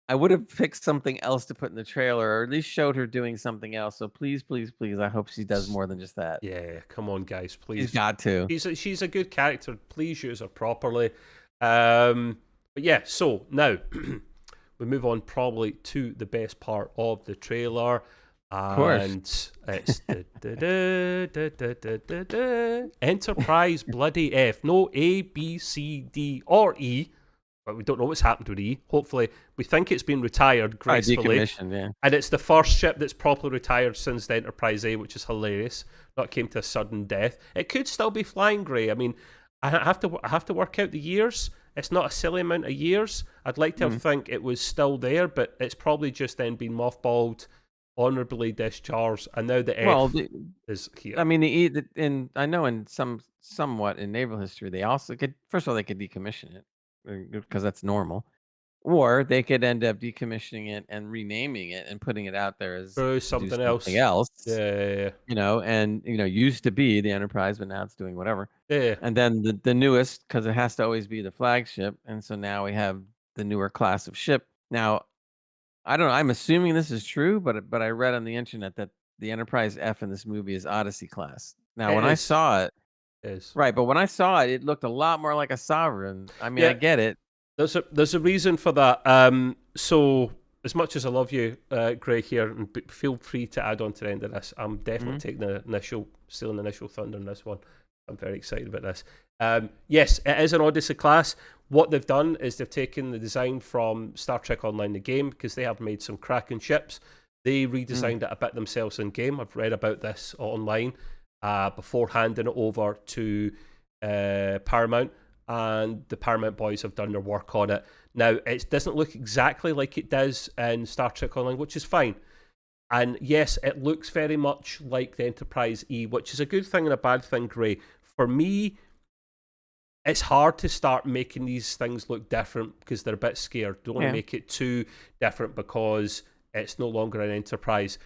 B: I would have picked something else to put in the trailer, or at least showed her doing something else. So please, I hope she does more than just that.
A: Yeah, come on, guys, please.
B: She's got to.
A: She's a good character. Please use her properly. But yeah, so now we move on probably to the best part of the trailer.
B: Of course.
A: And it's Enterprise bloody F. No A, B, C, D, or E. But we don't know what's happened with E. Hopefully, we think it's been retired gracefully.
B: Decommissioned, yeah.
A: And it's the first ship that's properly retired since the Enterprise A, which is hilarious. Not came to a sudden death. It could still be flying, Gray. I mean, I have to work out the years. It's not a silly amount of years. I'd like to think it was still there, but it's probably just then been mothballed, honorably discharged, and now the F is here.
B: I mean, I know in somewhat in naval history, they also could. First of all, they could decommission it because that's normal, or they could end up decommissioning it and renaming it and putting it out there as
A: something
B: else.
A: Yeah.
B: Used to be the Enterprise, but now it's doing whatever.
A: Yeah.
B: And then the newest, because it has to always be the flagship, and so now we have the newer class of ship. Now, I don't know. I'm assuming this is true, but I read on the internet that the Enterprise F in this movie is Odyssey class. Now, when I saw it, right, but when I saw it, it looked a lot more like a Sovereign. I mean, I get it.
A: There's a reason for that. So as much as I love you, Gray here, and feel free to add on to the end of this. I'm definitely stealing the initial thunder on this one. I'm very excited about this. Yes, it is an Odyssey class. What they've done is they've taken the design from Star Trek Online, the game, because they have made some cracking ships. They redesigned it a bit themselves in game. I've read about this online before handing it over to Paramount, and the Paramount boys have done their work on it. Now, it doesn't look exactly like it does in Star Trek Online, which is fine. And yes, it looks very much like the Enterprise E, which is a good thing and a bad thing, Gray. For me, it's hard to start making these things look different because they're a bit scared. Don't want to make it too different because it's no longer an Enterprise.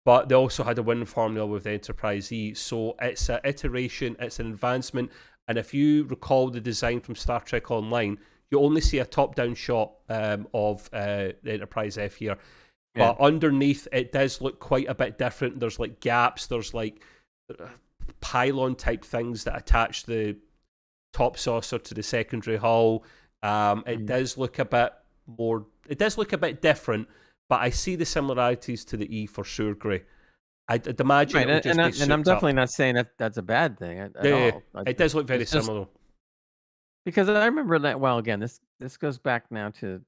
A: But they also had a winning formula with the Enterprise E. So it's an iteration, it's an advancement. And if you recall the design from Star Trek Online, you only see a top-down shot of the Enterprise F here.
B: Yeah.
A: but underneath it does look quite a bit different. There's like gaps, there's like pylon type things that attach the top saucer to the secondary hull. It does look a bit more, it does look a bit different, but I see the similarities to the E for sure, Gray. I'd imagine
B: Right,
A: it will just be
B: and I'm
A: souped
B: definitely
A: up.
B: not saying that that's a bad thing at
A: Yeah,
B: all.
A: it does look very
B: It's just
A: similar.
B: because I remember that. Well, again, this goes back now to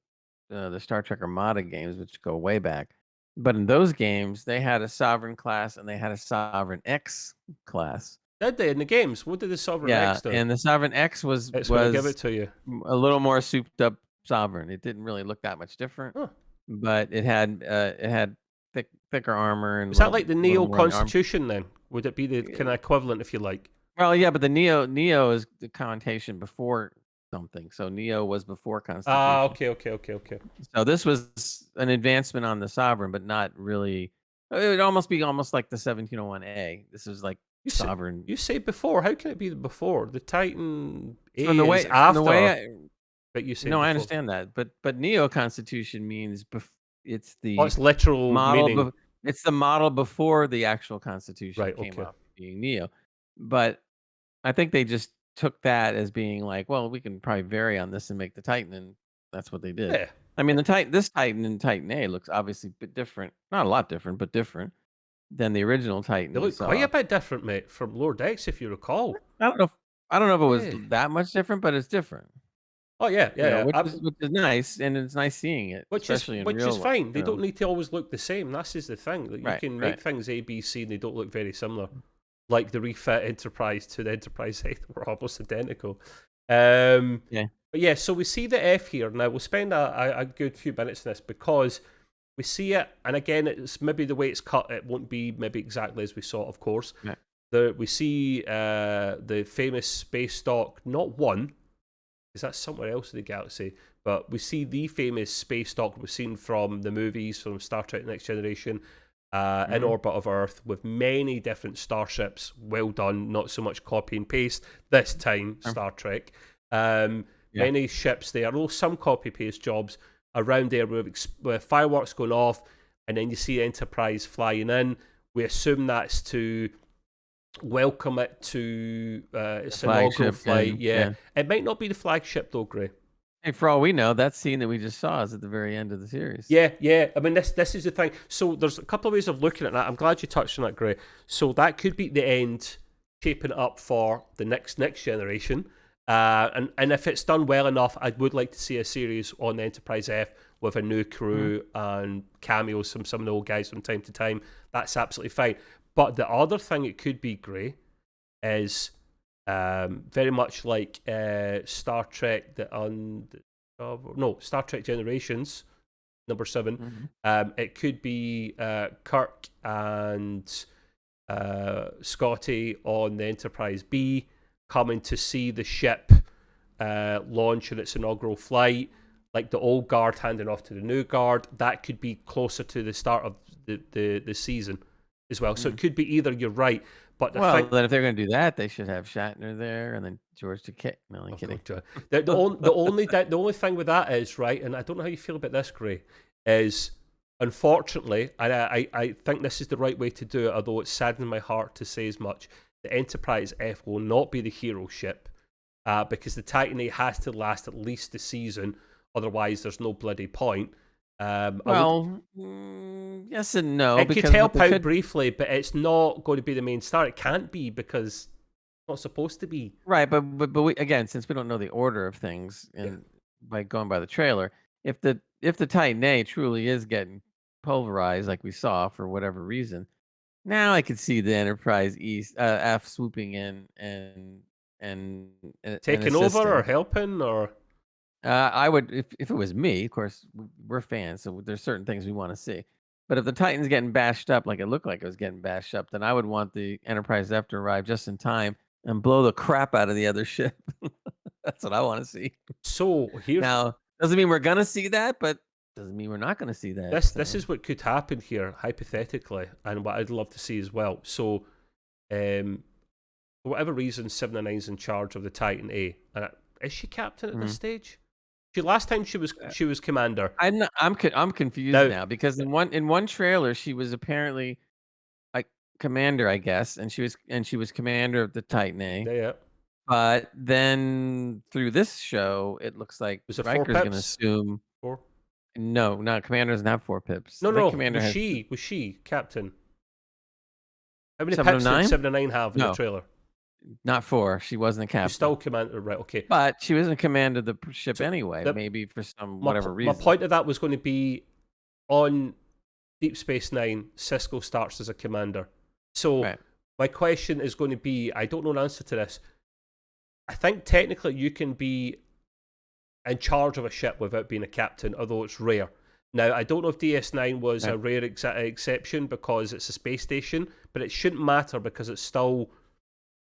B: the Star Trek Armada games, which go way back. But in those games, they had a Sovereign class and they had a Sovereign X class.
A: Did they in the games? What did the Sovereign
B: Yeah,
A: X do?
B: and the Sovereign X
A: It's going to give it
B: was
A: to you.
B: a little more souped up Sovereign. It didn't really look that much different,
A: Huh.
B: but it had thicker armor and
A: Is that like the
B: little
A: Neo
B: more on the arm.
A: Constitution then? Would it be the kind of equivalent, if you like?
B: Well, yeah, but the Neo is the connotation before something. So Neo was before
A: Ah,
B: Constitution.
A: okay.
B: So this was an advancement on the Sovereign, but not really. It would almost be almost like the 1701A. This is like
A: You say,
B: Sovereign.
A: you say before. How can it be the before? The Titan A
B: From the
A: is
B: way
A: after, but you say
B: no, I
A: before.
B: understand that, but Neo Constitution means it's the
A: What's literal
B: model.
A: meaning?
B: It's the model before the actual Constitution
A: Right,
B: came
A: okay.
B: up being Neo. But I think they just took that as being like, well, we can probably vary on this and make the Titan, and that's what they did.
A: Yeah.
B: I mean, this Titan in Titan A looks obviously a bit different, not a lot different, but different than the original Titan
A: They
B: we
A: look quite a
B: saw.
A: bit different, mate, from Lord X, if you recall.
B: I don't know. I don't know if it was
A: Yeah.
B: that much different, but it's different.
A: Oh, yeah,
B: You know,
A: yeah.
B: which is nice, and it's nice seeing it, especially in
A: Which is
B: real life.
A: fine. They
B: You
A: don't
B: know,
A: need to always look the same. This is the thing. That you
B: right,
A: can
B: right.
A: make things A, B, C, and they don't look very similar. Like the refit Enterprise to the Enterprise A, were almost identical.
B: Yeah.
A: But yeah, so we see the F here. Now, we'll spend a good few minutes on this because we see it, and again, it's maybe the way it's cut, it won't be maybe exactly as we saw it, of course.
B: Yeah.
A: We see the famous space dock, not one, because that's somewhere else in the galaxy, but we see the famous space dock we've seen from the movies, from Star Trek The Next Generation, in orbit of Earth with many different starships. Well done, not so much copy and paste this time, Star Trek. Many ships there, although some copy paste jobs around there with fireworks going off, and then you see Enterprise flying in. We assume that's to welcome it to its inaugural flight. Yeah. It might not be the flagship though, Gray.
B: Hey, for all we know, that scene that we just saw is at the very end of the series.
A: Yeah. I mean, this is the thing. So there's a couple of ways of looking at that. I'm glad you touched on that, Gray. So that could be the end, shaping it up for the next generation. And if it's done well enough, I would like to see a series on the Enterprise F with a new crew and cameos from some of the old guys from time to time. That's absolutely fine. But the other thing it could be, Gray, is very much like Star Trek Star Trek Generations, number 7. It could be Kirk and Scotty on the Enterprise B coming to see the ship launch in its inaugural flight, like the old guard handing off to the new guard. That could be closer to the start of the season as well. So it could be either, you're right. But
B: then if they're going to do that, they should have Shatner there and then George Takei. No, only kidding.
A: God, the only thing with that is, right, and I don't know how you feel about this, Gray, is unfortunately, and I think this is the right way to do it, although it's saddening my heart to say as much, the Enterprise F will not be the hero ship because the Titan A has to last at least the season, otherwise there's no bloody point.
B: Yes and no.
A: It could help out briefly, but it's not going to be the main star. It can't be because it's not supposed to be.
B: Right, but we, again, since we don't know the order of things, and by going by the trailer, if the Titan A truly is getting pulverized like we saw for whatever reason, now I could see the Enterprise F swooping in and
A: Taking over or helping or.
B: I would, if it was me, of course, we're fans, so there's certain things we want to see. But if the Titan's getting bashed up like it looked like it was getting bashed up, then I would want the Enterprise F to arrive just in time and blow the crap out of the other ship. That's what I want to see.
A: So here's
B: now, doesn't mean we're gonna see that, but doesn't mean we're not gonna see that.
A: This is what could happen here, hypothetically, and what I'd love to see as well. So, for whatever reason, 7 and 9's in charge of the Titan A. And is she captain at this stage? Last time she was commander.
B: I'm confused
A: Now,
B: now because in one trailer she was apparently like commander, I guess, and she was commander of the Titan A.
A: yeah.
B: But then through this show, it looks like
A: Was it 4
B: Riker's going to
A: pips?
B: assume.
A: 4?
B: No, not commander doesn't have 4 pips.
A: No,
B: I think
A: no.
B: commander has
A: Was she captain? How many
B: 7 of
A: pips did
B: 9.
A: 7 of 9 have in the
B: No,
A: trailer?
B: not 4. She wasn't a
A: She's
B: captain,
A: still commander, right? Okay.
B: but she was in command of the ship
A: So
B: anyway.
A: the,
B: Maybe for some
A: my
B: whatever
A: my
B: reason.
A: point of that was going to be on Deep Space Nine. Sisko starts as a commander. So
B: Right.
A: my question is going to be: I don't know an answer to this. I think technically you can be in charge of a ship without being a captain, although it's rare. Now, I don't know if DS9 was
B: Right.
A: a rare exception because it's a space station, but it shouldn't matter because it's still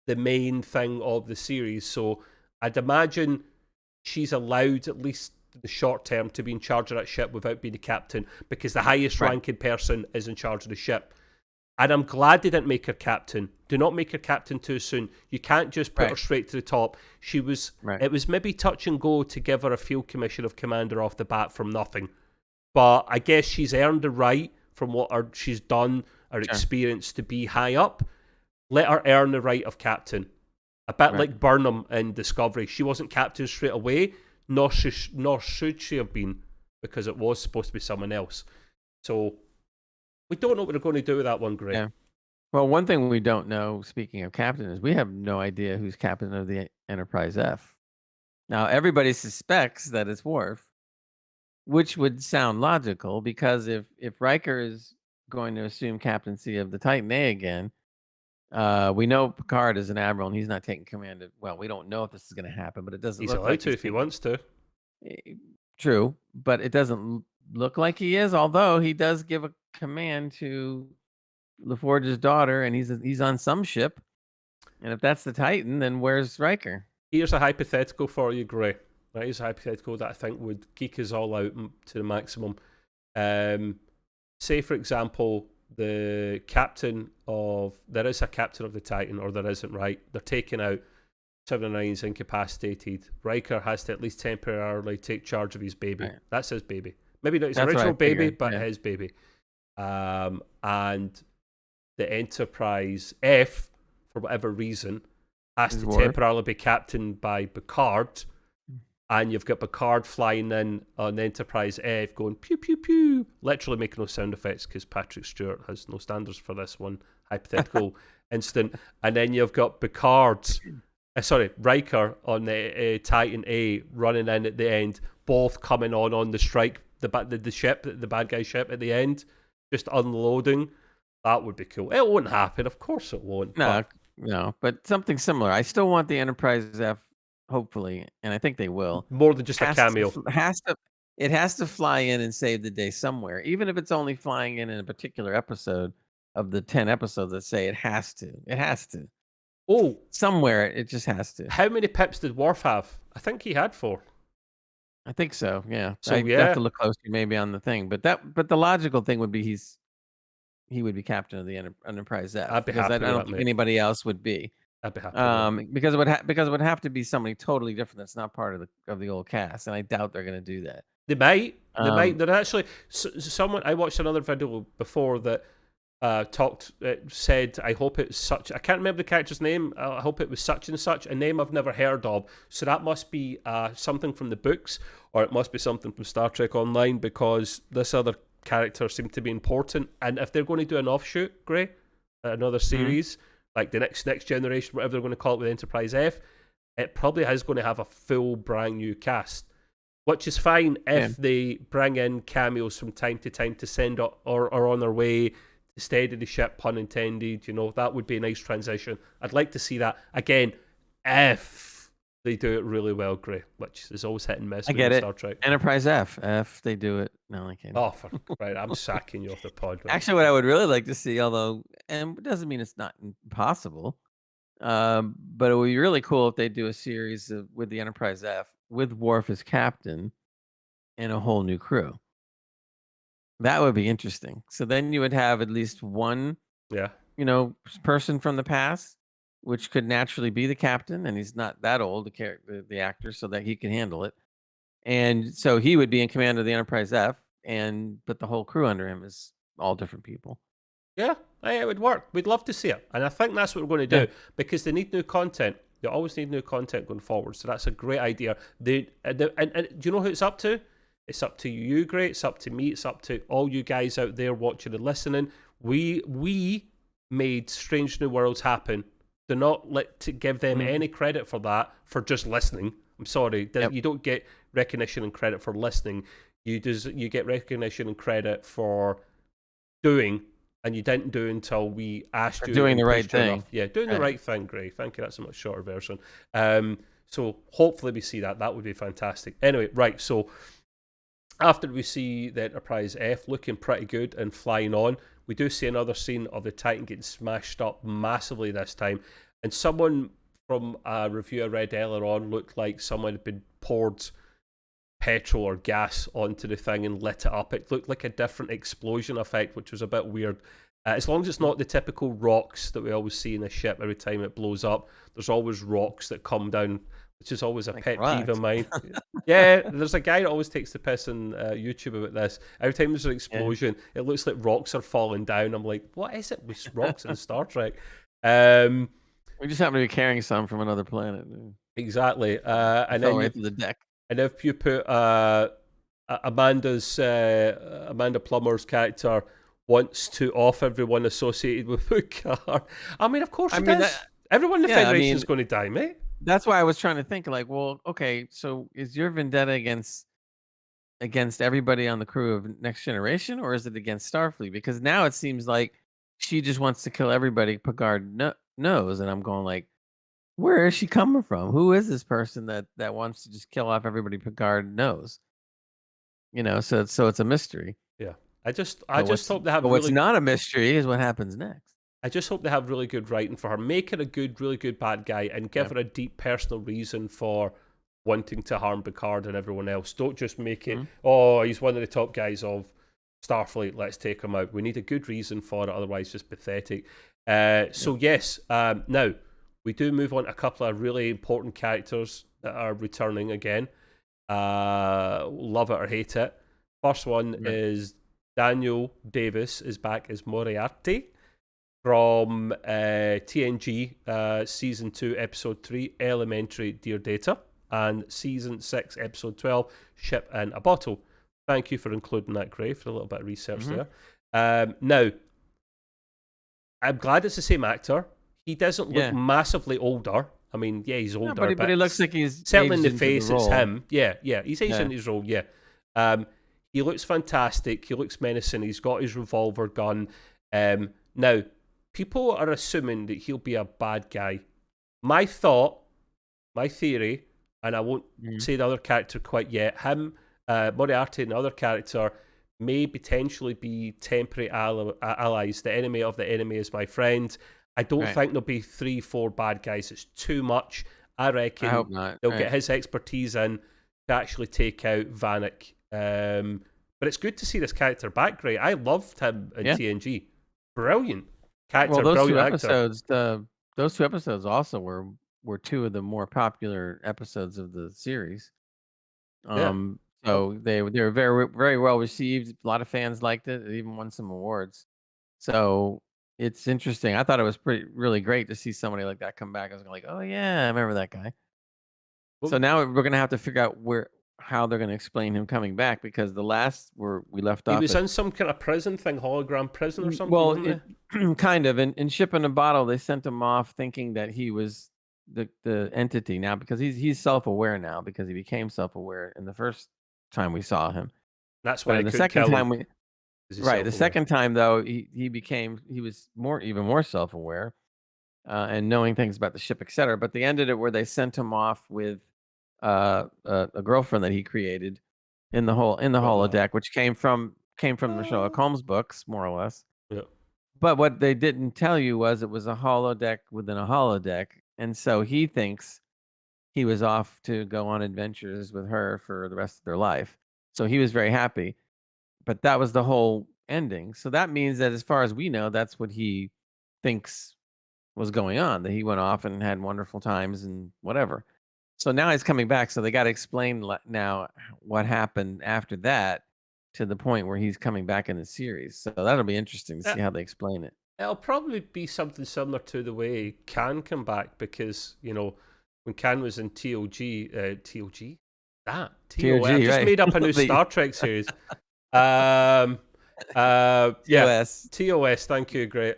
A: the main thing of the series. So I'd imagine she's allowed, at least in the short term, to be in charge of that ship without being the captain because the highest
B: Right.
A: ranking person is in charge of the ship. And I'm glad they didn't make her captain. Do not make her captain too soon. You can't just put her straight to the top. She was.
B: Right.
A: It was maybe touch and go to give her a field commission of commander off the bat from nothing. But I guess she's earned the right from what she's done, her experience to be high up. Let her earn the right of captain. A bit like Burnham in Discovery. She wasn't captain straight away, nor should she have been, because it was supposed to be someone else. So we don't know what they're going to do with that one, Gray.
B: Yeah. Well, one thing we don't know, speaking of captain, is we have no idea who's captain of the Enterprise F. Now, everybody suspects that it's Worf, which would sound logical because if Riker is going to assume captaincy of the Titan A again, we know Picard is an admiral and he's not taking command of. Well, we don't know if this is going to happen, but it doesn't.
A: He's
B: look
A: allowed
B: like
A: to if he wants to.
B: True, but it doesn't look like he is. Although he does give a command to LaForge's daughter, and he's on some ship. And if that's the Titan, then where's Riker?
A: Here's a hypothetical for you, Gray. Right, here's a hypothetical that I think would geek us all out to the maximum. Say, for example, there is a captain of the Titan, or there isn't, right? They're taken out. 7 of 9's incapacitated. Riker has to at least temporarily take charge of his baby. Right. That's his baby. Maybe not his original baby, but his baby. And the Enterprise F, for whatever reason, has to temporarily be captained by Picard. And you've got Picard flying in on Enterprise F going pew, pew, pew. Literally making no sound effects because Patrick Stewart has no standards for this one hypothetical instant. And then you've got Riker on the Titan A running in at the end, both coming on the strike, the ship, the bad guy ship at the end, just unloading. That would be cool. It won't happen. Of course it won't.
B: No, but something similar. I still want the Enterprise F, hopefully, and I think they will.
A: More than just a cameo.
B: It has to fly in and save the day somewhere, even if it's only flying in a particular episode of the 10 episodes that say it has to. It has to.
A: Oh,
B: somewhere it just has to.
A: How many pips did Worf have? I think he had 4.
B: I think so. Yeah.
A: So
B: I have to look closer maybe on the thing, but the logical thing would be he would be captain of the Enterprise F.
A: I'd be happy
B: I don't think anybody else would be.
A: I'd be happy.
B: Because it would have to be somebody totally different that's not part of the old cast, and I doubt they're going to do that.
A: They might. They're actually someone. I watched another video before that said, I hope it's such. I can't remember the character's name. I hope it was such and such, a name I've never heard of. So that must be something from the books, or it must be something from Star Trek Online, because this other character seemed to be important. And if they're going to do an offshoot, Gray, another series like the next generation, whatever they're going to call it with Enterprise F, it probably is going to have a full brand new cast. Which is fine if they bring in cameos from time to time to send or on their way to steady the ship, pun intended. That would be a nice transition. I'd like to see that again if they do it really well, Gray, which is always hit and miss with Star Trek.
B: Enterprise F, they do it. No, I can't.
A: Oh, right, I'm sacking you off the pod. Right?
B: Actually, what I would really like to see, although, and it doesn't mean it's not impossible, but it would be really cool if they do a series with the Enterprise F with Worf as captain and a whole new crew. That would be interesting. So then you would have at least one, person from the past, which could naturally be the captain, and he's not that old, the actor, so that he can handle it. And so he would be in command of the Enterprise F, but the whole crew under him is all different people.
A: Yeah, it would work. We'd love to see it. And I think that's what we're going to do because they need new content. They always need new content going forward. So that's a great idea. And do you know who it's up to? It's up to you, Gray. It's up to me. It's up to all you guys out there watching and listening. We made Strange New Worlds happen. Do not give them any credit for that, for just listening. I'm sorry. You don't get recognition and credit for listening. You get recognition and credit for doing, and you didn't do until we asked you.
B: Doing the right thing.
A: Enough. Yeah, doing the right thing, Gray. Thank you. That's a much shorter version. So hopefully we see that. That would be fantastic. Anyway, right. So after we see the Enterprise F looking pretty good and flying on, we do see another scene of the Titan getting smashed up massively this time. And someone from a review I read earlier on looked like someone had been poured petrol or gas onto the thing and lit it up. It looked like a different explosion effect, which was a bit weird. As long as it's not the typical rocks that we always see in a ship every time it blows up, there's always rocks that come down, which is always a pet peeve of mine. Yeah, there's a guy that always takes the piss on YouTube about this. Every time there's an explosion, it looks like rocks are falling down. I'm like, what is it with rocks in Star Trek?
B: We just happen to be carrying some from another planet.
A: Exactly. And then
B: right to the deck.
A: And if you put Amanda Plummer's character wants to off everyone associated with Picard, I mean, of course it does. Everyone in the Federation is going to die, mate.
B: That's why I was trying to think, like, well, okay, so is your vendetta against everybody on the crew of Next Generation, or is it against Starfleet? Because now it seems like she just wants to kill everybody Picard knows, and I'm going like, where is she coming from? Who is this person that wants to just kill off everybody Picard knows? So it's a mystery.
A: Yeah, I just hope they have.
B: But what's not a mystery is what happens next.
A: I just hope they have really good writing for her. Make her a really good bad guy, and give her a deep personal reason for wanting to harm Picard and everyone else. Don't just make it, oh, he's one of the top guys of Starfleet, let's take him out. We need a good reason for it, otherwise just pathetic. So yes, now we do move on to a couple of really important characters that are returning again. Love it or hate it. First one is Daniel Davis is back as Moriarty from TNG Season 2, Episode 3, Elementary Dear Data, and Season 6, Episode 12, Ship in a Bottle. Thank you for including that, Gray, for a little bit of research there. Now, I'm glad it's the same actor. He doesn't look massively older. I mean, he's older,
B: but he looks like he's
A: certainly in the face. It's him. Yeah, he's aged in his role. Yeah, he looks fantastic. He looks menacing. He's got his revolver gun. Now, people are assuming that he'll be a bad guy. My theory, and I won't say the other character quite yet. Him, Moriarty, and the other character may potentially be temporary allies. The enemy of the enemy is my friend. I don't think there'll be 3-4 bad guys. It's too much. I reckon
B: I hope not.
A: They'll get his expertise in to actually take out Vanek. But it's good to see this character back, Gray. I loved him in TNG. Brilliant character, brilliant actor.
B: Those two episodes also were two of the more popular episodes of the series. So they were very, very well received. A lot of fans liked it. It even won some awards. So it's interesting. I thought it was really great to see somebody like that come back. I was like, oh yeah, I remember that guy. Well, so now we're going to have to figure out how they're going to explain him coming back, because the last we left off.
A: He was in some kind of prison thing, hologram prison or something.
B: Well, kind of. In Ship in a Bottle, they sent him off thinking that he was the entity now, because he's self-aware now, because he became self-aware in the first time we saw him.
A: That's why
B: the second time the second time though, he was even more self-aware and knowing things about the ship, etc. But they ended it where they sent him off with a girlfriend that he created in the holodeck, which came from the Sherlock Holmes books, more or less.
A: Yeah.
B: But what they didn't tell you was it was a holodeck within a holodeck, and so he thinks he was off to go on adventures with her for the rest of their life. So he was very happy, but that was the whole ending. So that means that, as far as we know, that's what he thinks was going on, that he went off and had wonderful times and whatever. So now he's coming back. So they got to explain now what happened after that to the point where he's coming back in the series. So that'll be interesting to
A: Uh,
B: see how they explain it.
A: It'll probably be something similar to the way Khan come back, because when Khan was in TOG, TOG, TOA. I've
B: TOG,
A: just
B: right?
A: made up a new Star Trek series. Um, yeah,
B: TOS.
A: TOS. Thank you, great.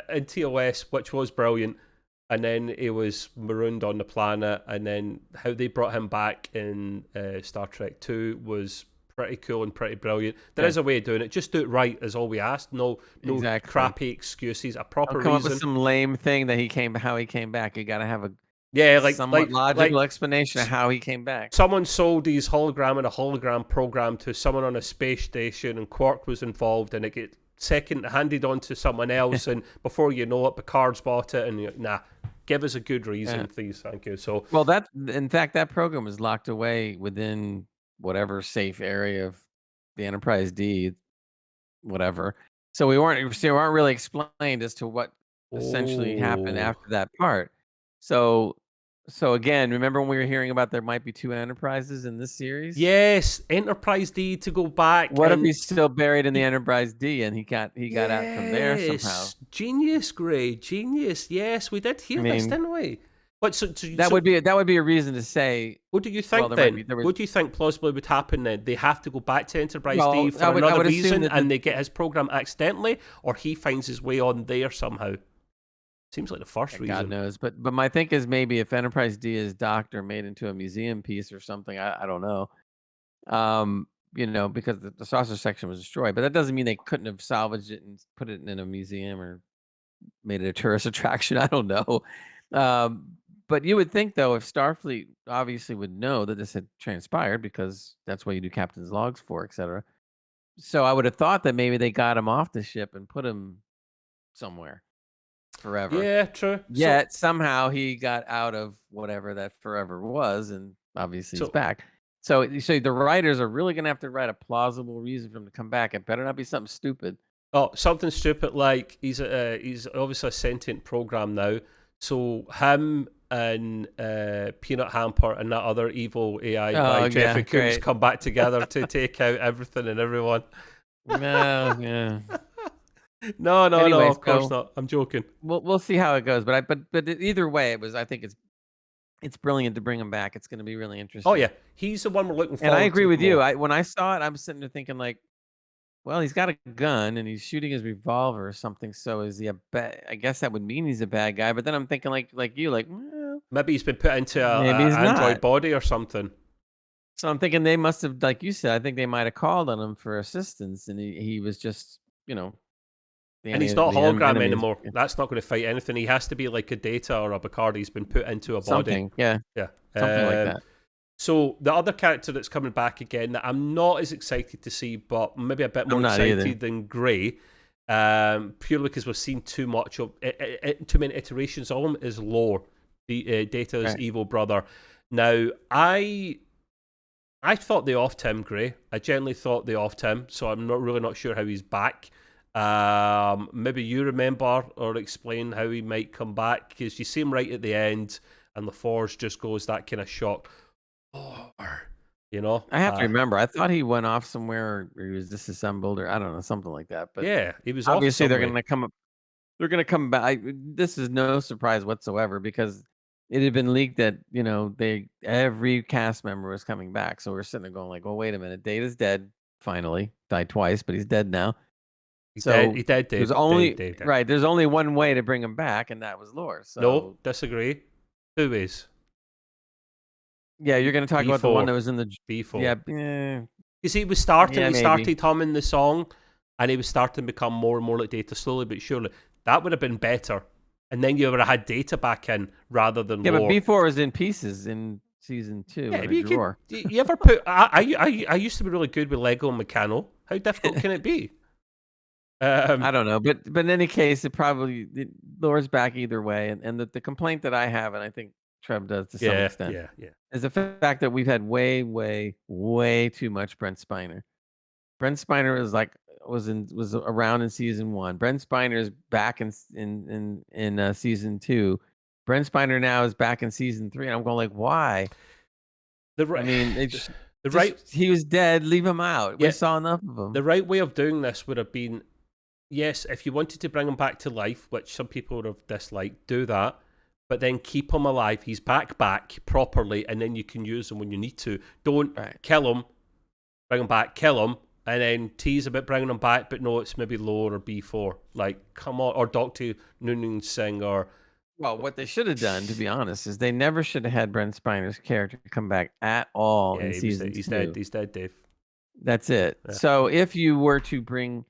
A: In TOS, which was brilliant, and then he was marooned on the planet, and then how they brought him back in Star Trek 2 was pretty cool and pretty brilliant. There is a way of doing it. Just do it right is all we asked. No
B: Exactly.
A: crappy excuses. A proper
B: Don't come
A: reason.
B: up with some lame thing that how he came back. You got to have a
A: somewhat
B: logical explanation of how he came back.
A: Someone sold his hologram and a hologram program to someone on a space station, and Quark was involved, and it get handed on to someone else, and before you know it, Picard's bought it, and give us a good reason, please, thank you. So,
B: well, in fact, that program was locked away within whatever safe area of the Enterprise D, whatever. So we weren't really explained as to what essentially happened after that part. So again, remember when we were hearing about there might be 2 Enterprises in this series?
A: Yes, Enterprise D to go back.
B: What if he's still buried in the Enterprise D and he got out from there somehow?
A: Genius, Gray, genius. Yes, we did hear this, didn't we? But
B: that would be a reason to say.
A: What do you think then? What do you think plausibly would happen then? They have to go back to Enterprise D for another reason, and they get his program accidentally, or he finds his way on there somehow. Seems like the first reason.
B: God knows, but my think is maybe if Enterprise D is docked or made into a museum piece or something, I don't know. Because the saucer section was destroyed, but that doesn't mean they couldn't have salvaged it and put it in a museum or made it a tourist attraction. I don't know. But you would think, though, if Starfleet obviously would know that this had transpired, because that's what you do captain's logs for, etc. So I would have thought that maybe they got him off the ship and put him somewhere forever.
A: Yeah, true.
B: Yet somehow he got out of whatever that forever was, and obviously he's back. So the writers are really going to have to write a plausible reason for him to come back. It better not be something stupid.
A: Oh, something stupid like he's obviously a sentient program now. So him and Peanut Hamper and that other evil AI by Jeffrey Combs come back together to take out everything and everyone.
B: No,
A: of course not. I'm joking.
B: We'll see how it goes, but either way, I think it's brilliant to bring him back. It's going to be really interesting.
A: Oh yeah, he's the one we're looking forward to.
B: And I agree with you. When I saw it, I was sitting there thinking like, well, he's got a gun and he's shooting his revolver or something. So is he I guess that would mean he's a bad guy. But then I'm thinking like well,
A: maybe he's been put into an android body or something.
B: So I'm thinking they must have, like you said, I think they might have called on him for assistance, and he was just,
A: and he's not a hologram anymore. That's not going to fight anything. He has to be like a Data or a Picard. He's been put into a body.
B: Yeah. Something like that.
A: So the other character that's coming back again that I'm not as excited to see, but maybe a bit more excited than Gray, purely because we've seen too much of too many iterations of him, is Lore, the Data's evil brother. Now I thought they offed him, Gray. I genuinely thought they offed him, so I'm not sure how he's back. Maybe you remember or explain how he might come back, because you see him right at the end, and LaForge just goes that kind of shock.
B: I have to remember. I thought he went off somewhere, or he was disassembled, or I don't know, something like that. But
A: yeah, he was
B: obviously they're going to come up. They're going to come back. This is no surprise whatsoever, because it had been leaked that every cast member was coming back. So we're sitting there going like, well, wait a minute, Data's dead. Finally, died twice, but he's dead now.
A: He's dead.
B: There's only right. There's only one way to bring him back, and that was Lore. So
A: no, disagree. 2 ways.
B: Yeah, you're going to talk about the one that was in the
A: B4.
B: Yeah.
A: You see, he was starting. He started humming the song, and he was starting to become more and more like Data, slowly but surely. That would have been better. And then you would have had Data back in rather than Lore.
B: But B4 was in pieces in season 2.
A: Yeah, you ever put? I used to be really good with Lego and Meccano. How difficult can it be?
B: I don't know, but in any case, Lore's back either way, and the complaint that I have, and I think Trev does to some extent, is the fact that we've had way, way, way too much Brent Spiner. Brent Spiner was around in season 1. Brent Spiner is back in season 2, Brent Spiner now is back in season 3, and I'm going like, why? I mean, he was dead. Leave him out. We saw enough of him.
A: The right way of doing this would have been, yes, if you wanted to bring him back to life, which some people would have disliked, do that. But then keep him alive. He's back properly, and then you can use him when you need to. Don't kill him, bring him back, kill him, and then tease about bringing him back, but no, it's maybe Lore or B4. Like, come on. Or Dr. Noonan Singh or...
B: Well, what they should have done, to be honest, is they never should have had Brent Spiner's character come back at all in season 2.
A: He's dead, Dave.
B: That's it. Yeah. So if you were to bring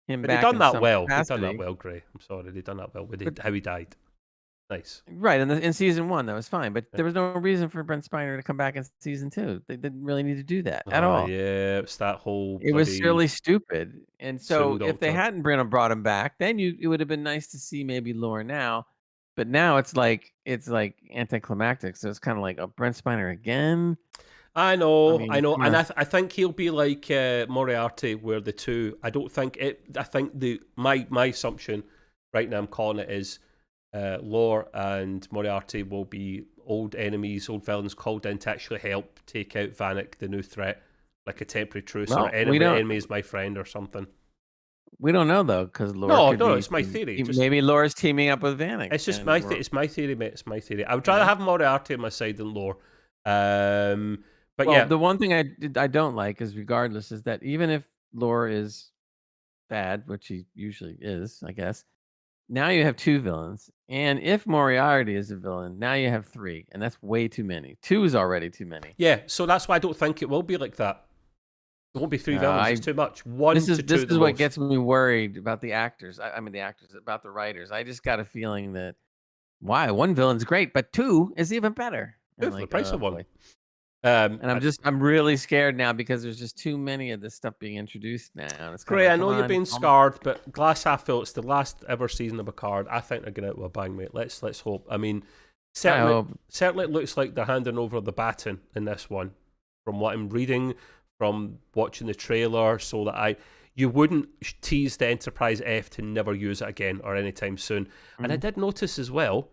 B: him back...
A: They've done that well. They've done that well, Gray. I'm sorry. They've done that well with how he died. Nice.
B: Right, in season 1, that was fine, but there was no reason for Brent Spiner to come back in season 2. They didn't really need to do that at all.
A: Yeah, it's that whole...
B: It was really stupid. And so if they hadn't brought him back, then it would have been nice to see maybe Lore now. But now it's like anticlimactic. So it's kind of like, Brent Spiner again?
A: I know. And I think he'll be like Moriarty, where the two... I think my assumption right now, I'm calling it, is... Lore and Moriarty will be old enemies, old villains called in to actually help take out Vanek, the new threat, like a temporary truce, or enemy is my friend or something.
B: We don't know though, because Lore.
A: No, it's my theory.
B: Maybe Lore's teaming up with Vanek.
A: It's just my theory. It's my theory, mate. It's my theory. I would rather have Moriarty on my side than Lore. But
B: the one thing I don't like is, regardless, is that even if Lore is bad, which he usually is, I guess. Now you have 2 villains, and if Moriarty is a villain, now you have 3, and that's way too many. 2 is already too many.
A: Yeah, so that's why I don't think it will be like that. It won't be 3 villains. It's too much. This
B: is what gets me worried about the actors. I mean, the actors, about the writers. I just got a feeling that 1 villain's great, but 2 is even better.
A: For the price of 1.
B: And I'm really scared now because there's just too many of this stuff being introduced now. It's
A: Gray, I know you're being scarred, but glass half full. It's the last ever season of Picard. I think they're going out with a bang, mate. Let's hope. I mean, certainly it looks like they're handing over the baton in this one, from what I'm reading, from watching the trailer, so that you wouldn't tease the Enterprise F to never use it again or anytime soon. Mm-hmm. And I did notice as well.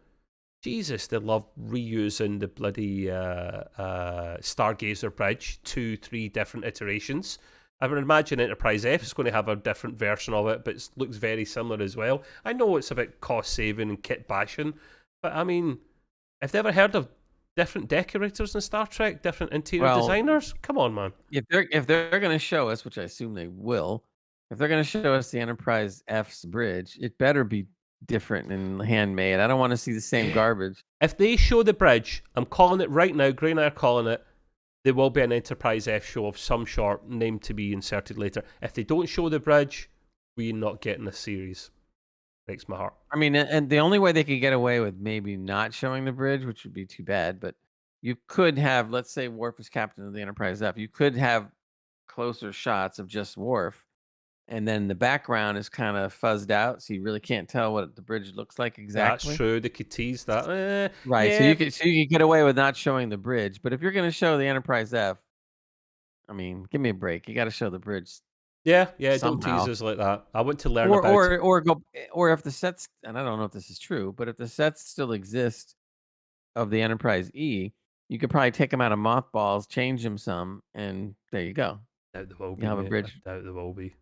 A: Jesus, they love reusing the bloody Stargazer bridge, 2-3 different iterations. I would imagine Enterprise F is going to have a different version of it, but it looks very similar as well. I know it's about cost saving and kit bashing, but I mean, have they ever heard of different decorators in Star Trek, different interior designers? Come on, man.
B: If they're going to show us, which I assume they will, if they're going to show us the Enterprise F's bridge, it better be different and handmade. I don't want to see the same garbage.
A: If they show the bridge, I'm calling it right now, Gray and I are calling it, there will be an Enterprise F show of some sort, named to be inserted later. If they don't show the bridge, we're not getting a series. Breaks my heart.
B: I mean, and the only way they could get away with maybe not showing the bridge, which would be too bad, but you could have, let's say Worf is captain of the Enterprise F, you could have closer shots of just Worf, and then the background is kind of fuzzed out, so you really can't tell what the bridge looks like exactly.
A: That's true. They could tease that.
B: Right. Yeah. So you could get away with not showing the bridge. But if you're going to show the Enterprise F, I mean, give me a break. You got to show the bridge.
A: Yeah. Somehow. Don't tease us like that. I want to learn about
B: or if the sets, and I don't know if this is true, but if the sets still exist of the Enterprise E, you could probably take them out of mothballs, change them some, and there you go.
A: Doubt there will be.
B: You have a bridge.
A: Doubt there will be.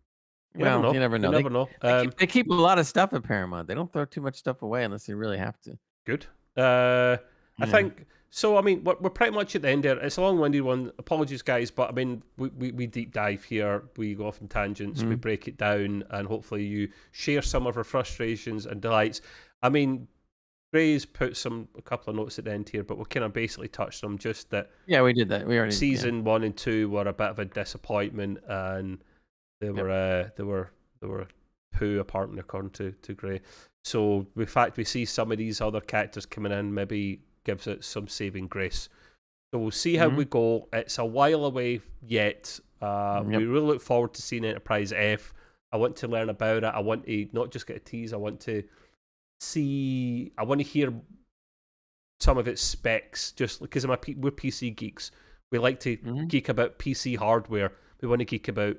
B: You never know. They keep a lot of stuff at Paramount. They don't throw too much stuff away unless they really have to.
A: Good. I think so. I mean, we're pretty much at the end there. It's a long-winded one. Apologies, guys, but I mean, we deep dive here. We go off in tangents. We break it down, and hopefully you share some of our frustrations and delights. I mean, Gray's put a couple of notes at the end here, but we kind of basically touched them. Just that.
B: Yeah, we did that. We already
A: season 1 and 2 were a bit of a disappointment, and they were poo, apparently, according to Gray. So the fact we see some of these other characters coming in maybe gives it some saving grace. So we'll see how we go. It's a while away yet. We really look forward to seeing Enterprise F. I want to learn about it. I want to not just get a tease. I want to hear some of its specs, just because we're PC geeks. We like to geek about PC hardware. We want to geek about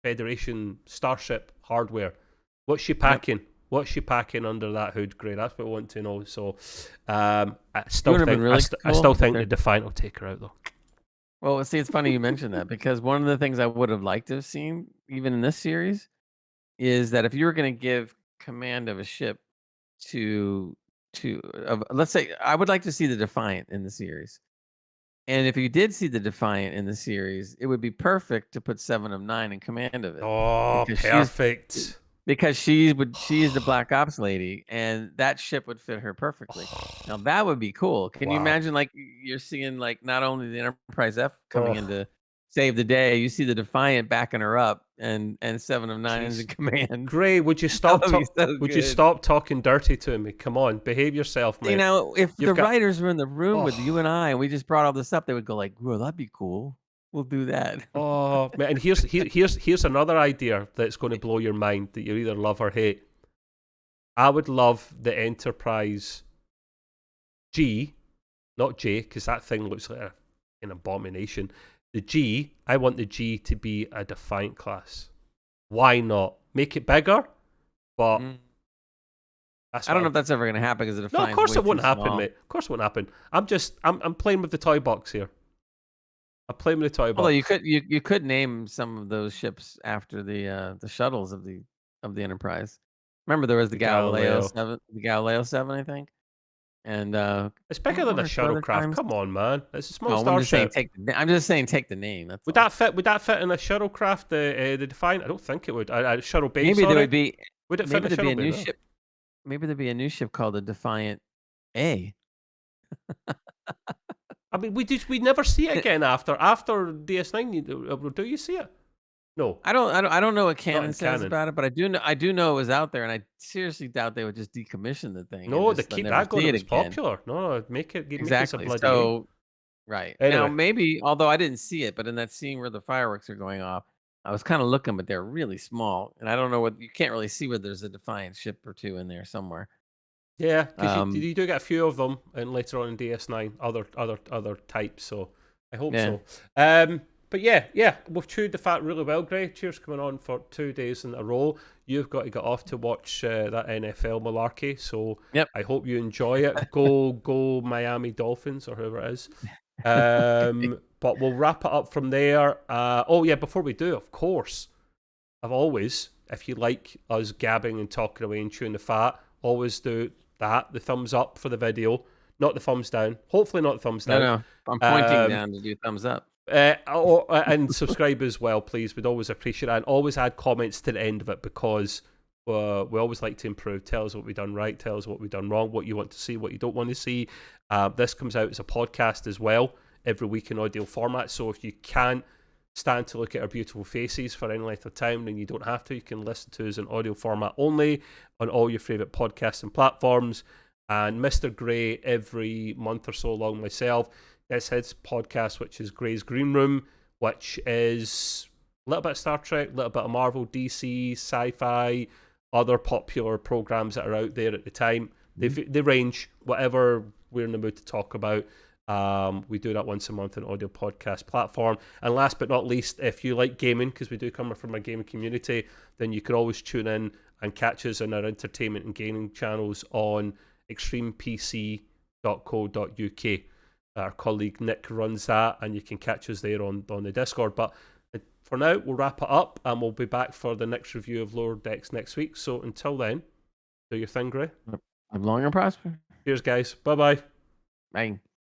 A: Federation Starship hardware. What's she packing? What's she packing under that hood, Gray? That's what I want to know. So, I still
B: would've been
A: think
B: really
A: I
B: cool
A: still
B: if
A: think
B: they're-
A: the Defiant will take her out though.
B: Well, see, it's funny you mentioned that because one of the things I would have liked to have seen, even in this series, is that if you were going to give command of a ship to let's say, I would like to see the Defiant in the series. And if you did see the Defiant in the series, it would be perfect to put 7 of 9 in command of it.
A: Oh, perfect.
B: Because she is the Black Ops lady, and that ship would fit her perfectly. Now that would be cool. Can you
A: Wow.
B: imagine, like, you're seeing, like, not only the Enterprise F coming
A: Oh.
B: in to save the day, you see the Defiant backing her up, and 7 of 9 is in
A: Jeez.
B: command.
A: Gray, would you stop?
B: That would be so
A: would you
B: good.
A: stop talking dirty to me? Come on, behave yourself, mate.
B: You know, if
A: You've
B: the
A: got-
B: writers were in the room with
A: Oh.
B: you and I, and we just brought all this up, they would go like, "Well, that'd be cool. We'll do that."
A: Oh, man, and here's another idea that's going to blow your mind that you either love or hate. I would love the Enterprise G, not J, because that thing looks like an abomination. The G, I want the G to be a Defiant class. Why not? Make it bigger, but that's
B: I don't know if that's ever going to happen because the
A: no,
B: Defiant's
A: of course
B: way
A: it won't
B: too
A: happen,
B: small.
A: mate. Of course it won't happen. I'm playing with the toy box here. I'm playing with the toy box.
B: Although you could name some of those ships after the shuttles of the Enterprise. Remember, there was the Galileo 7, I think, and
A: it's bigger than a shuttlecraft. Come on, man. It's a small starship.
B: I'm just saying, take the name. That's
A: Would
B: all.
A: that fit? Would that fit in a shuttlecraft? The Defiant? I don't think it would. A shuttle base.
B: Maybe there would be.
A: Would it fit
B: Maybe
A: in a
B: there'd be
A: shuttle
B: a new
A: base?
B: ship. Maybe there'd be a new ship called the Defiant A.
A: I mean, we never see it again after DS9. Do you see it? No.
B: I don't know what canon says
A: canon.
B: about it, but I do know it was out there, and I seriously doubt they would just decommission the thing.
A: No,
B: and
A: they
B: just
A: keep
B: never
A: that going.
B: see
A: It was
B: again.
A: popular. No, make it
B: Exactly.
A: a bloody
B: So, right. Now,
A: Anyway.
B: maybe, although I didn't see it, but in that scene where the fireworks are going off, I was kind of looking, but they're really small, and I don't know you can't really see whether there's a Defiant ship or two in there somewhere.
A: Yeah, because you do get a few of them, and later on in DS9, other types. So I hope so. But yeah, we've chewed the fat really well, Gray. Cheers coming on for 2 days in a row. You've got to get off to watch that NFL malarkey. So I hope you enjoy it. Go Miami Dolphins or whoever it is. But we'll wrap it up from there. Before we do, of course, if you like us gabbing and talking away and chewing the fat, always do that. The thumbs up for the video, not the thumbs down. Hopefully not the thumbs down.
B: No, I'm pointing down to do thumbs up.
A: And subscribe as well, please. We'd always appreciate that. And always add comments to the end of it because we always like to improve. Tell us what we've done right. Tell us what we've done wrong. What you want to see, what you don't want to see. This comes out as a podcast as well every week in audio format. So if you can't stand to look at our beautiful faces for any length of time, then you don't have to. You can listen to us in audio format only on all your favourite podcasts and platforms. And Mr. Gray, every month or so along myself, it's his podcast, which is Gray's Green Room, which is a little bit of Star Trek, a little bit of Marvel, DC, sci-fi, other popular programs that are out there at the time. They range, whatever we're in the mood to talk about. We do that once a month on audio podcast platform. And last but not least, if you like gaming, because we do come from a gaming community, then you can always tune in and catch us on our entertainment and gaming channels on extremepc.co.uk. Our colleague Nick runs that, and you can catch us there on the Discord. But for now, we'll wrap it up, and we'll be back for the next review of Lower Decks next week. So until then, do your thing, Gray.
B: Live long and prosper.
A: Cheers, guys. Bye-bye.
B: Bye.